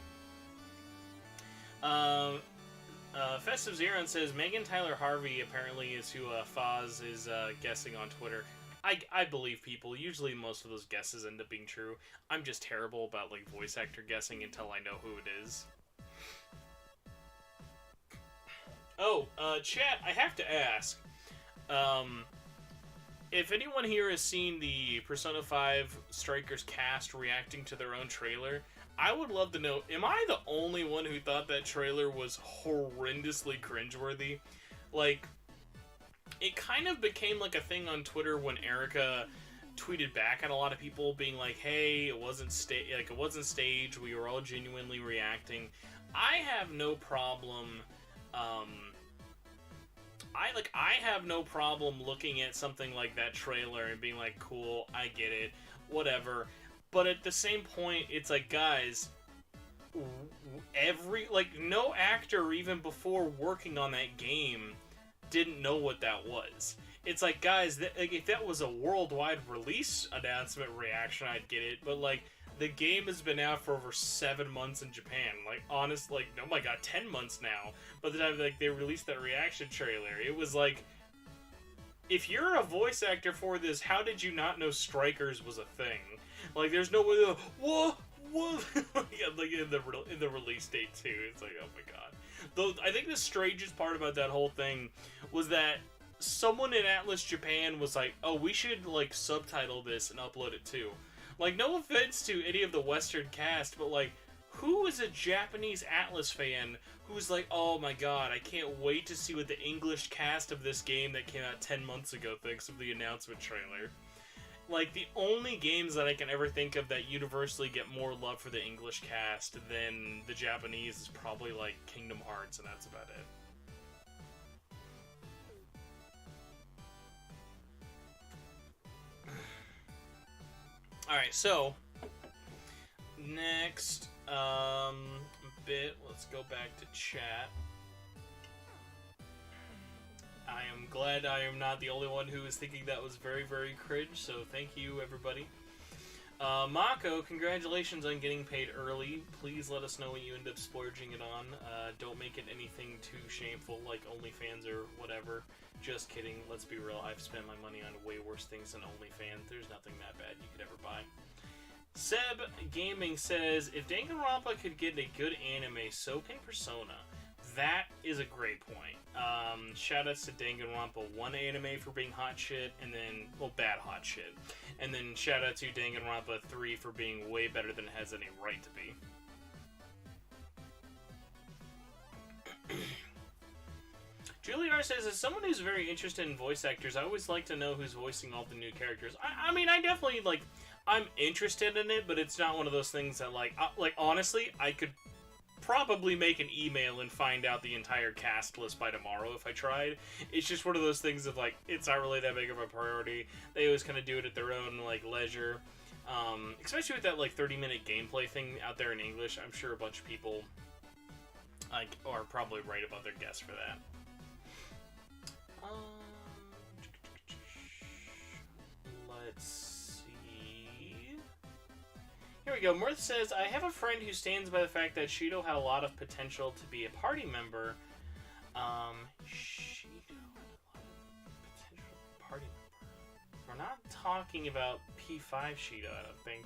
Festive Zeron says Megan Tyler Harvey apparently is who Foz is guessing on Twitter. I believe people. Usually most of those guesses end up being true. I'm just terrible about like voice actor guessing until I know who it is. Oh, chat, I have to ask. If anyone here has seen the Persona 5 Strikers cast reacting to their own trailer, I would love to know, am I the only one who thought that trailer was horrendously cringeworthy? Like, it kind of became like a thing on Twitter when Erica tweeted back at a lot of people being like, hey, it wasn't staged, we were all genuinely reacting. I have no problem, I have no problem looking at something like that trailer and being like, cool, I get it, whatever. But at the same point, it's like, guys, no actor even before working on that game didn't know what that was. It's like, guys, if that was a worldwide release announcement reaction, I'd get it. But like, the game has been out for over 7 months in Japan. Like, honest, like, oh my god, 10 months now. By the time like they released that reaction trailer, it was like, if you're a voice actor for this, how did you not know Strikers was a thing? Like, there's no way to, what? Like in the release date too. It's like, oh my god. Though I think the strangest part about that whole thing was that someone in Atlas Japan was like, oh, we should like subtitle this and upload it too. Like, no offense to any of the Western cast, but like, who is a Japanese Atlas fan who's like, oh my god, I can't wait to see what the English cast of this game that came out 10 months ago thinks of the announcement trailer? Like, the only games that I can ever think of that universally get more love for the English cast than the Japanese is probably like Kingdom Hearts, and that's about it. Alright, so next bit, let's go back to chat. I am glad I am not the only one who is thinking that was very, very cringe, so thank you, everybody. Mako, congratulations on getting paid early. Please let us know what you end up splurging it on. Don't make it anything too shameful, like OnlyFans or whatever. Just kidding. Let's be real. I've spent my money on way worse things than OnlyFans. There's nothing that bad you could ever buy. Seb Gaming says, if Danganronpa could get a good anime, so can Persona. That is a great point. Shoutouts to Danganronpa 1 anime for being hot shit, and then, well, bad hot shit. And then shoutout to Danganronpa 3 for being way better than it has any right to be. Juliar says, as someone who's very interested in voice actors, I always like to know who's voicing all the new characters. I mean, I definitely, like, I'm interested in it, but it's not one of those things that, like, honestly, I could probably make an email and find out the entire cast list by tomorrow if I tried. It's just one of those things of, like, it's not really that big of a priority. They always kind of do it at their own, like, leisure. Especially with that, like, 30-minute gameplay thing out there in English. I'm sure a bunch of people, like, are probably right about their guess for that. Let's see. Here we go. Mirth says, I have a friend who stands by the fact that Shido had a lot of potential to be a party member. Shido had a lot of potential to be a party member. We're not talking about P5 Shido, I don't think.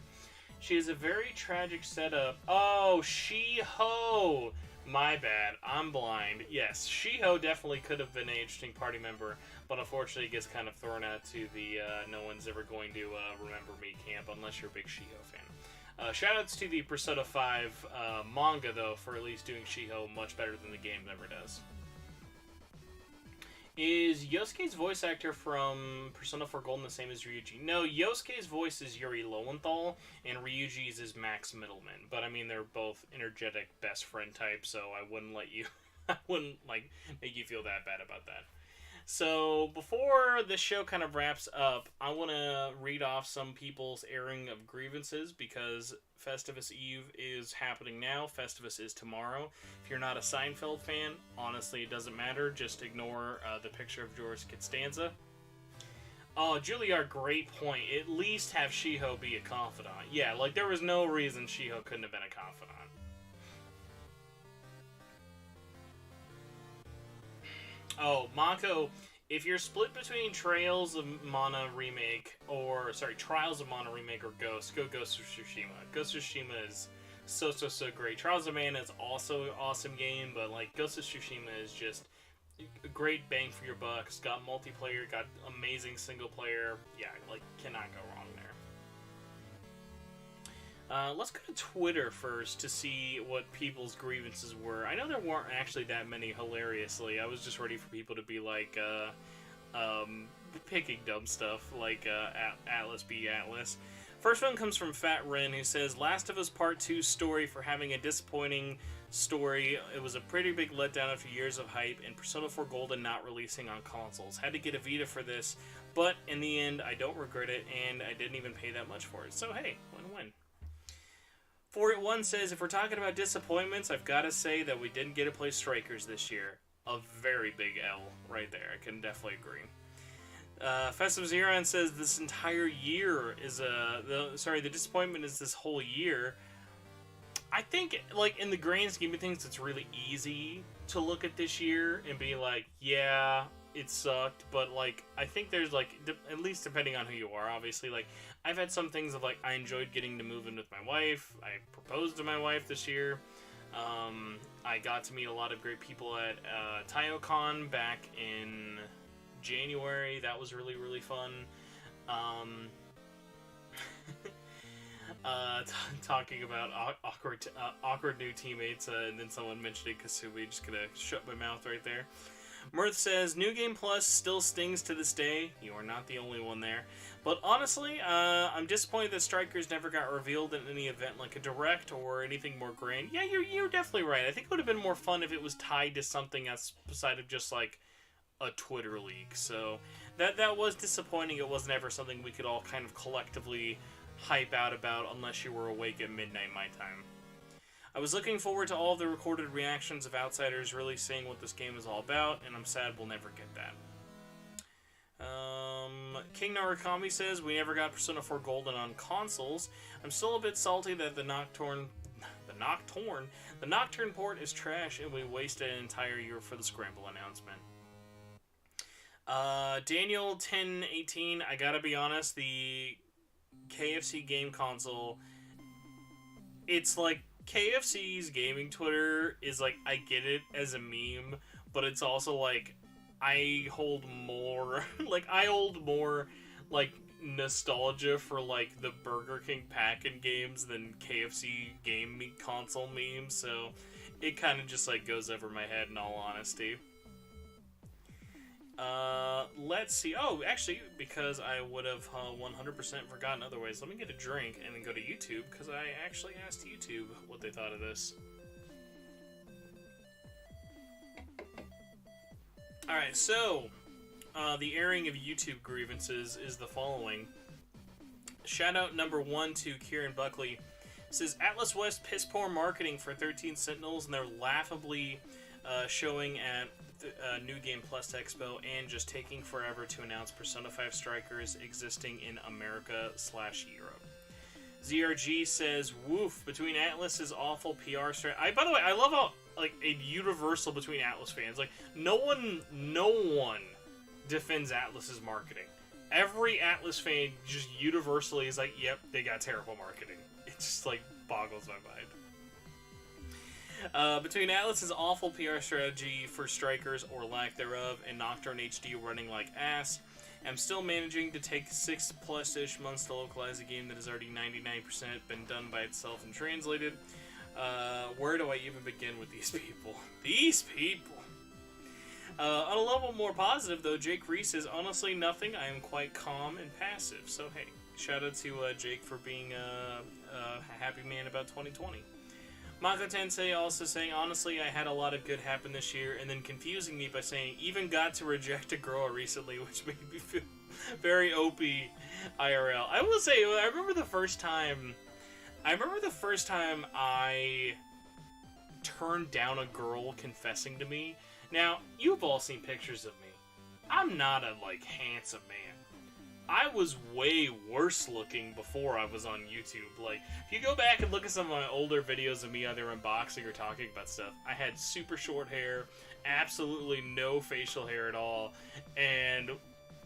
She has a very tragic setup. Oh, Shiho! My bad. I'm blind. Yes, Shiho definitely could have been an interesting party member, but unfortunately gets kind of thrown out to the no one's ever going to remember me camp unless you're a big Shiho fan. Shoutouts to the Persona 5 manga, though, for at least doing Shiho much better than the game ever does. Is Yosuke's voice actor from Persona 4 Golden the same as Ryuji? No, Yosuke's voice is Yuri Lowenthal, and Ryuji's is Max Middleman. But, I mean, they're both energetic best friend types, so I wouldn't let you... I wouldn't, like, make you feel that bad about that. So, before the show kind of wraps up, I want to read off some people's airing of grievances because Festivus Eve is happening now. Festivus is tomorrow. If you're not a Seinfeld fan, honestly, it doesn't matter. Just ignore the picture of George Costanza. Oh, Juilliard, great point. At least have Shiho be a confidant. Yeah, like, there was no reason Shiho couldn't have been a confidant. Oh, Mako, if you're split between Trials of Mana Remake, or Ghost, go Ghost of Tsushima. Ghost of Tsushima is so great. Trials of Mana is also an awesome game, but like Ghost of Tsushima is just a great bang for your buck. It's got multiplayer, got amazing single player. Yeah, like, cannot go wrong there. Let's go to Twitter first to see what people's grievances were. I know there weren't actually that many, hilariously. I was just ready for people to be like, picking dumb stuff, like Atlas be Atlas. First one comes from Fat Ren, who says, Last of Us Part 2 story for having a disappointing story. It was a pretty big letdown after years of hype, and Persona 4 Golden not releasing on consoles. Had to get a Vita for this, but in the end, I don't regret it, and I didn't even pay that much for it. So hey, win-win. 481 says, if we're talking about disappointments, I've got to say that we didn't get to play Strikers this year. A very big L right there. I can definitely agree. Festive Zeron says this entire year is the disappointment is this whole year. I think, like, in the grand scheme of things, it's really easy to look at this year and be like, yeah, it sucked, but, like, I think there's, like, at least depending on who you are, obviously, like, I've had some things of, like, I enjoyed getting to move in with my wife. I proposed to my wife this year. I got to meet a lot of great people at TaioCon back in January. That was really, really fun. Talking about awkward new teammates, and then someone mentioned it, Kasumi. Just gonna shut my mouth right there. Mirth says, New Game Plus still stings to this day. You are not the only one there. But honestly, I'm disappointed that Strikers never got revealed in any event like a Direct or anything more grand. Yeah, you're definitely right. I think it would have been more fun if it was tied to something else beside of just, like, a Twitter leak. So that was disappointing. It wasn't ever something we could all kind of collectively hype out about unless you were awake at midnight my time. I was looking forward to all of the recorded reactions of outsiders really seeing what this game is all about, and I'm sad we'll never get that. King Narukami says, we never got Persona 4 Golden on consoles. I'm still a bit salty that the Nocturne port is trash, and we wasted an entire year for the Scramble announcement. Daniel 1018, I gotta be honest, the KFC game console, it's like, KFC's gaming Twitter is like, I get it as a meme, but it's also like, I hold more, like, nostalgia for, like, the Burger King pack-in games than KFC game console memes, so it kind of just, like, goes over my head in all honesty. Let's see. Oh, actually, because I would have 100% forgotten otherwise, let me get a drink and then go to YouTube, because I actually asked YouTube what they thought of this. Alright, so, the airing of YouTube grievances is the following. Shoutout number 1 to Kieran Buckley. It says, Atlas West piss poor marketing for 13 Sentinels, and they're laughably showing at New Game Plus Expo, and just taking forever to announce Persona 5 Strikers existing in America/Europe. ZRG says, woof, between Atlas's awful PR strategy. By the way, I love how, like, a universal between Atlas fans. Like, no one defends Atlas's marketing. Every Atlas fan just universally is like, yep, they got terrible marketing. It just, like, boggles my mind. Between Atlas's awful PR strategy for Strikers, or lack thereof, and Nocturne HD running like ass, I'm still managing to take 6+ months to localize a game that has already 99% been done by itself and translated. Where do I even begin with these people? These people! On a level more positive, though, Jake Reese says, honestly nothing, I am quite calm and passive. So hey, shout out to Jake for being a happy man about 2020. Mako Tensei also saying, honestly, I had a lot of good happen this year, and then confusing me by saying, even got to reject a girl recently, which made me feel very OP IRL. I will say, I remember the first time I turned down a girl confessing to me. Now, you've all seen pictures of me. I'm not a, like, handsome man. I was way worse looking before I was on YouTube. Like, if you go back and look at some of my older videos of me either unboxing or talking about stuff, I had super short hair, absolutely no facial hair at all, and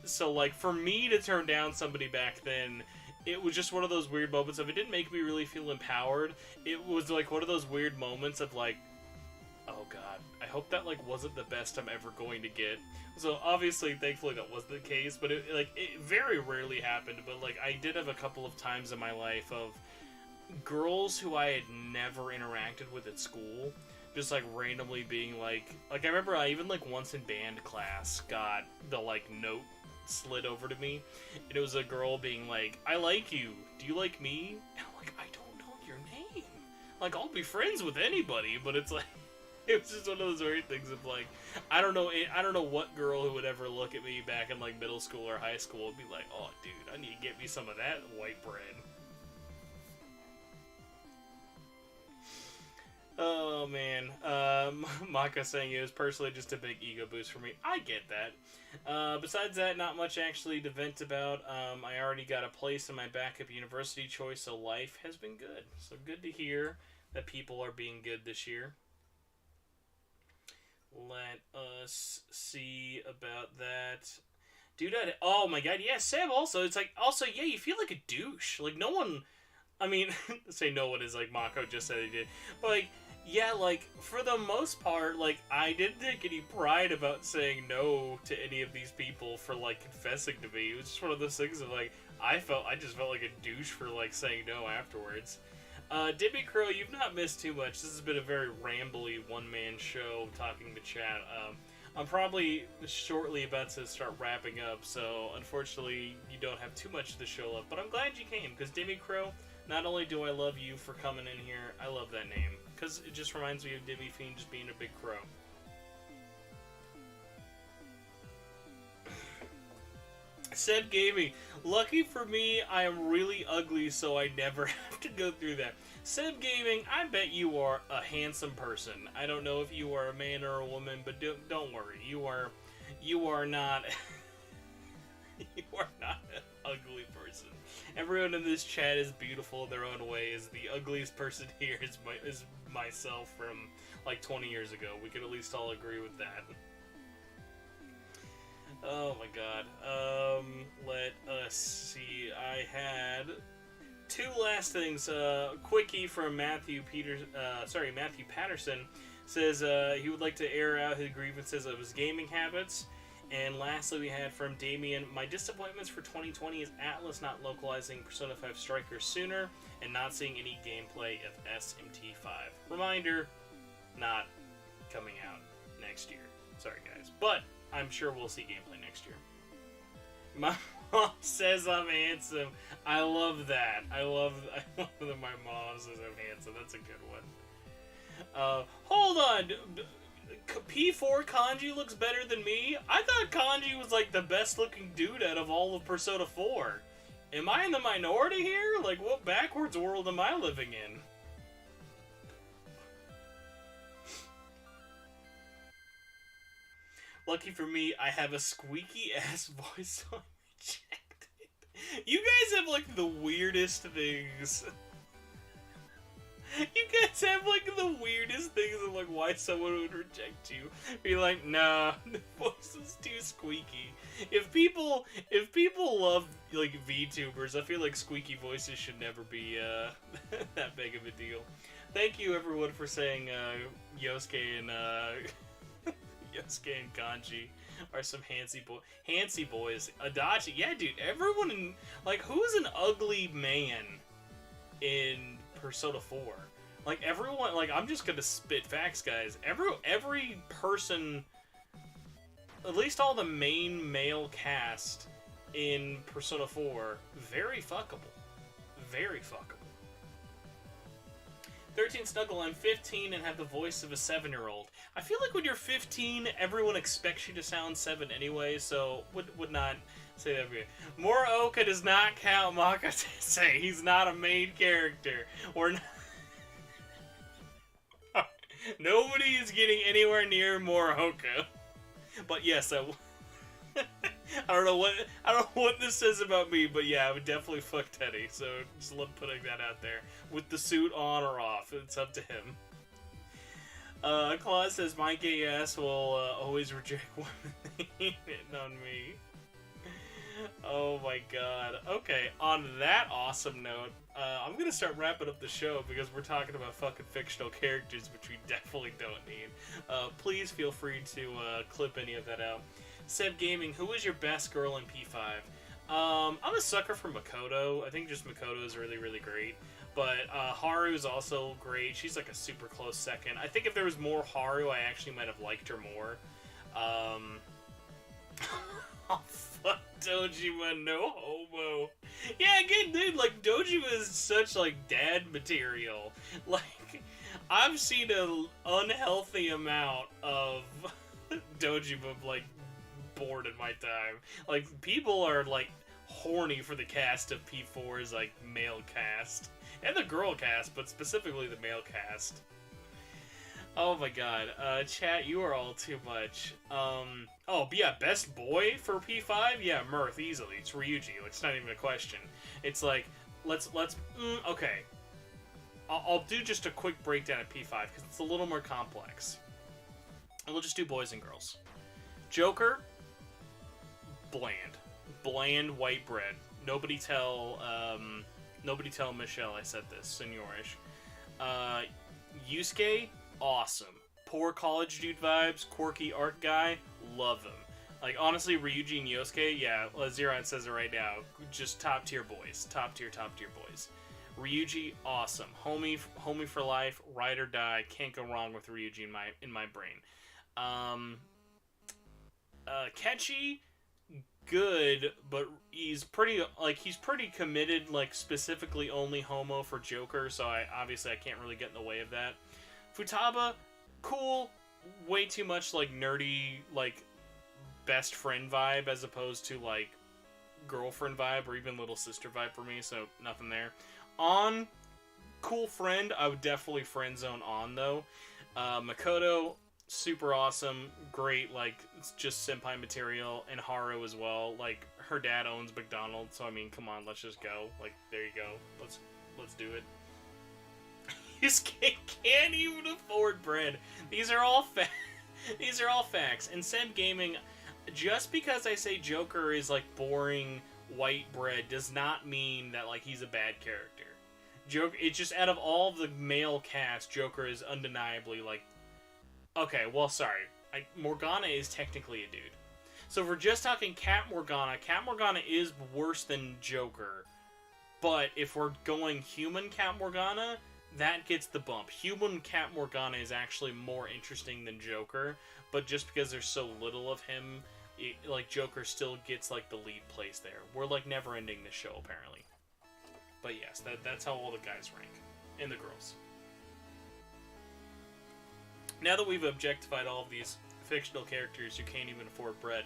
so, like, for me to turn down somebody back then, it was just one of those weird moments of, it didn't make me really feel empowered. It was, like, one of those weird moments of, like, oh god, I hope that, like, wasn't the best I'm ever going to get. So, obviously, thankfully, that wasn't the case, but, it very rarely happened, but, like, I did have a couple of times in my life of girls who I had never interacted with at school, just, like, randomly being, like, I remember I even, like, once in band class got the, like, note slid over to me, and it was a girl being like, I like you, do you like me? And I'm like, I don't know your name. Like, I'll be friends with anybody, but it's like, it was just one of those weird things of, like, I don't know what girl who would ever look at me back in, like, middle school or high school and be like, oh, dude, I need to get me some of that white bread. Oh, man. Maka saying it was personally just a big ego boost for me. I get that. Besides that, not much actually to vent about. I already got a place in my backup university choice, so life has been good. So good to hear that people are being good this year. Let us see about that. Dude, oh my god, yeah, Sam also, it's like, also, yeah, you feel like a douche. Like, no one, I mean, say no one is like Mako just said he did, but, like, yeah, like, for the most part, like, I didn't take any pride about saying no to any of these people for, like, confessing to me. It was just one of those things of, like, I just felt like a douche for, like, saying no afterwards. Dibby Crow, you've not missed too much. This has been a very rambly one-man show talking to chat. I'm probably shortly about to start wrapping up, so unfortunately you don't have too much of the show left. But I'm glad you came, because Dibby Crow, not only do I love you for coming in here, I love that name. Because it just reminds me of Dibby Fiend just being a big crow. Seb Gaming, lucky for me, I am really ugly, so I never have to go through that. Seb Gaming, I bet you are a handsome person. I don't know if you are a man or a woman, but don't worry, you are not you are not an ugly person. Everyone in this chat is beautiful in their own ways. The ugliest person here is myself from like 20 years ago. We can at least all agree with that. Oh my god. Let us see. I had two last things. Quickie from Matthew Patterson says he would like to air out his grievances of his gaming habits. And lastly, we had from Damien, my disappointments for 2020 is Atlas not localizing Persona 5 Strikers sooner and not seeing any gameplay of SMT5. Reminder, not coming out next year. Sorry guys. But I'm sure we'll see gameplay next year. My mom says I'm handsome. I love that. I love that my mom says I'm handsome. That's a good one. Hold on. P4 Kanji looks better than me? I thought Kanji was like the best looking dude out of all of Persona 4. Am I in the minority here? Like, what backwards world am I living in? Lucky for me, I have a squeaky ass voice, so I'm rejected. You guys have like the weirdest things. You guys have like the weirdest things of like why someone would reject you. Be like, nah, the voice is too squeaky. If people love like VTubers, I feel like squeaky voices should never be that big of a deal. Thank you everyone for saying Yosuke and Yosuke and Kanji are some handsy boys. Adachi, yeah, dude. Everyone in like, who's an ugly man in Persona 4? Like everyone, like I'm just gonna spit facts, guys. Every person, at least all the main male cast in Persona 4, very fuckable, very fuckable. 13 Snuggle, I'm 15 and have the voice of a 7-year-old. I feel like when you're 15, everyone expects you to sound 7 anyway, so would not say that. Muraoka does not count Maka Tensei. He's not a main character. We're not... Nobody is getting anywhere near Muraoka. But yes, I don't know what this says about me, but yeah, I would definitely fuck Teddy. So just love putting that out there. With the suit on or off, it's up to him. Claus says my gay ass will always reject women hitting on me. Oh my god. Okay, on that awesome note, I'm gonna start wrapping up the show because we're talking about fucking fictional characters, which we definitely don't need. Please feel free to clip any of that out. Seb Gaming, who is your best girl in P5? I'm a sucker for Makoto. I think just Makoto is really, really great. But Haru is also great. She's like a super close second. I think if there was more Haru, I actually might have liked her more. Oh, fuck Dojima, no homo. Yeah, again, dude, like, Dojima is such, like, dad material. Like, I've seen an unhealthy amount of Dojima, like, bored in my time. Like, people are, like, horny for the cast of P4's, like, male cast. And the girl cast, but specifically the male cast. Oh my god. Chat, you are all too much. Oh, but yeah, best boy for P5? Yeah, Mirth, easily. It's Ryuji. Like, it's not even a question. It's like, okay. I'll do just a quick breakdown of P5, because it's a little more complex. And we'll just do boys and girls. Joker, bland. Bland white bread. Nobody tell Michelle I said this, senorish. Yusuke, awesome. Poor college dude vibes, quirky art guy, love him. Like, honestly, Ryuji and Yosuke, yeah, Zeron says it right now, just top tier boys. Top tier boys. Ryuji, awesome. Homie for life, ride or die, can't go wrong with Ryuji in my brain. Kechi, good, but he's pretty committed, like, specifically only homo for Joker, so I can't really get in the way of that. Futaba, cool, way too much, like, nerdy, like, best friend vibe as opposed to, like, girlfriend vibe or even little sister vibe for me, so nothing there. On, cool friend, I would definitely friend zone on, though. Makoto, super awesome, great, like, it's just senpai material, and Haru as well. Like, her dad owns McDonald's, so I mean, come on, let's just go. Like, there you go. Let's do it. Yusuke can't even afford bread. These are all facts. And Seb Gaming, just because I say Joker is like boring white bread does not mean that like he's a bad character. Joker, it's just out of all the male cast, Joker is undeniably like. Okay, well, sorry. Morgana is technically a dude. So if we're just talking Cat Morgana is worse than Joker. But if we're going human Cat Morgana, that gets the bump. Human Cat Morgana is actually more interesting than Joker, but just because there's so little of him, like, Joker still gets, like, the lead place there. We're, like, never ending this show, apparently. But yes, that's how all the guys rank. And the girls. Now that we've objectified all of these fictional characters who can't even afford bread,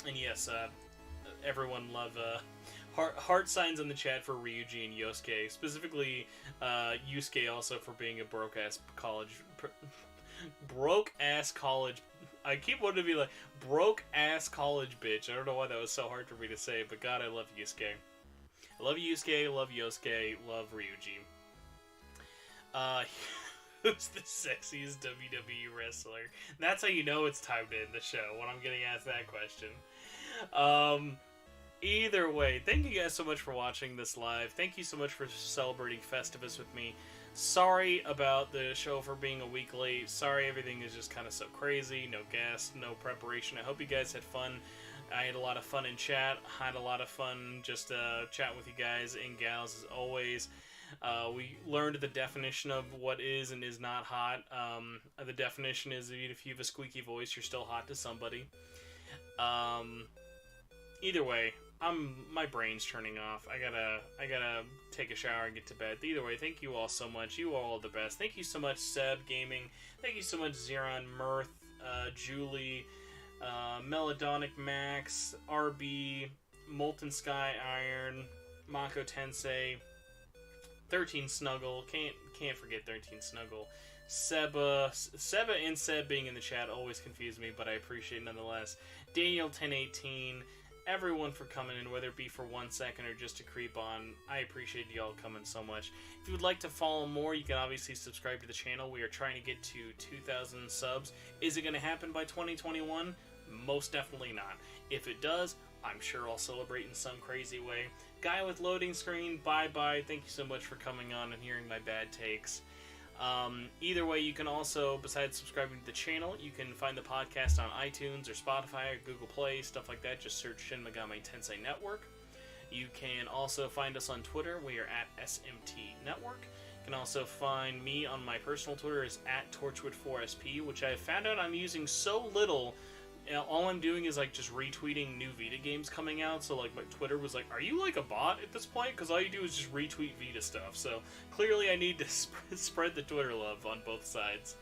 and yes, everyone love heart signs in the chat for Ryuji and Yosuke, specifically Yusuke also for being a broke-ass college. Broke-ass college. I keep wanting to be like, broke-ass college bitch. I don't know why that was so hard for me to say, but God, I love Yusuke. I love Yusuke, love Yosuke, love Ryuji. Who's the sexiest WWE wrestler? That's how you know it's time to end the show, when I'm getting asked that question. Either way, thank you guys so much for watching this live. Thank you so much for celebrating Festivus with me. Sorry about the show for being a week late. Sorry everything is just kind of so crazy. No guests, no preparation. I hope you guys had fun. I had a lot of fun in chat. I had a lot of fun just chatting with you guys and gals as always. We learned the definition of what is and is not hot. The definition is if you have a squeaky voice, you're still hot to somebody. Either way, my brain's turning off. I gotta take a shower and get to bed. Either way, thank you all so much. You are all the best. Thank you so much, Seb Gaming. Thank you so much, Zeron, Mirth, Julie, Melodonic Max, RB, Molten Sky Iron, Mako Tensei, 13 Snuggle. Can't forget 13 Snuggle. Seba and Seb being in the chat always confuse me, but I appreciate it nonetheless. Daniel 1018, everyone for coming in, whether it be for 1 second or just to creep on. I appreciate y'all coming so much. If you would like to follow more, you can obviously subscribe to the channel. We are trying to get to 2,000 subs. Is it going to happen by 2021? Most definitely not. If it does, I'm sure I'll celebrate in some crazy way. Guy with loading screen, bye-bye. Thank you so much for coming on and hearing my bad takes. Either way, you can also, besides subscribing to the channel, you can find the podcast on iTunes or Spotify or Google Play, stuff like that. Just search Shin Megami Tensei Network. You can also find us on Twitter. We are at SMT Network. You can also find me on my personal Twitter is at Torchwood4SP, which I found out I'm using so little. All I'm doing is like just retweeting new Vita games coming out. So like my Twitter was like, "Are you like a bot at this point?" Because all you do is just retweet Vita stuff. So clearly I need to spread the Twitter love on both sides.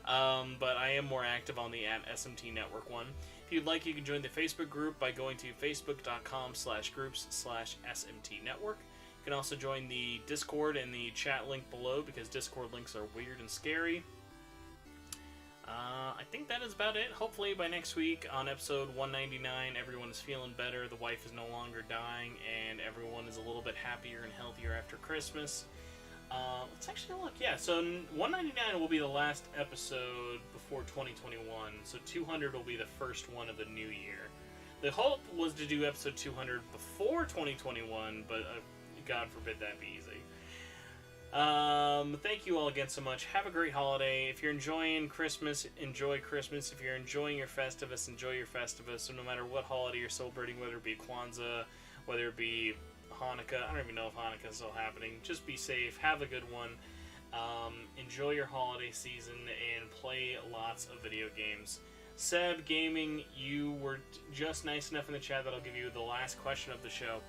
But I am more active on the at SMT Network one. If you'd like, you can join the Facebook group by going to facebook.com/groups/SMT Network. You can also join the Discord and the chat link below because Discord links are weird and scary. I think that is about it. Hopefully by next week on episode 199, everyone is feeling better, the wife is no longer dying, and everyone is a little bit happier and healthier after Christmas. Let's actually look. Yeah, so 199 will be the last episode before 2021, so 200 will be the first one of the new year. The hope was to do episode 200 before 2021, but God forbid that be easy. Thank you all again so much. Have a great holiday. If you're enjoying Christmas, enjoy Christmas. If you're enjoying your Festivus, enjoy your Festivus. So no matter what holiday you're celebrating, whether it be Kwanzaa, whether it be Hanukkah, I don't even know if Hanukkah is still happening. Just be safe. Have a good one. Enjoy your holiday season and play lots of video games. Seb Gaming, you were just nice enough in the chat that I'll give you the last question of the show.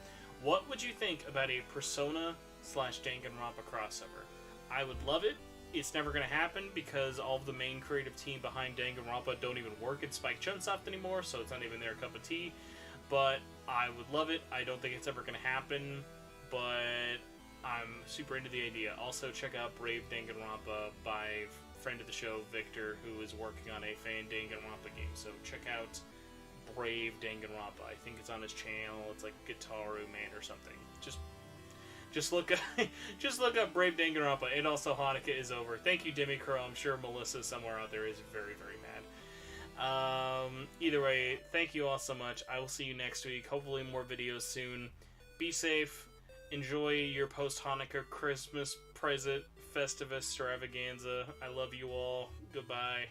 What would you think about a Persona/Danganronpa crossover? I would love it. It's never going to happen because all of the main creative team behind Danganronpa don't even work at Spike Chunsoft anymore, so it's not even their cup of tea. But I would love it. I don't think it's ever going to happen, but I'm super into the idea. Also, check out Brave Danganronpa by friend of the show, Victor, who is working on a fan Danganronpa game. So check out Brave Danganronpa. I think it's on his channel. It's like Gitaru Man or something. Just look up Brave Danganronpa. And also Hanukkah is over. Thank you, Demi Crow. I'm sure Melissa somewhere out there is very, very mad. Either way, thank you all so much. I will see you next week. Hopefully more videos soon. Be safe. Enjoy your post-Hanukkah Christmas present Festivus extravaganza. I love you all. Goodbye.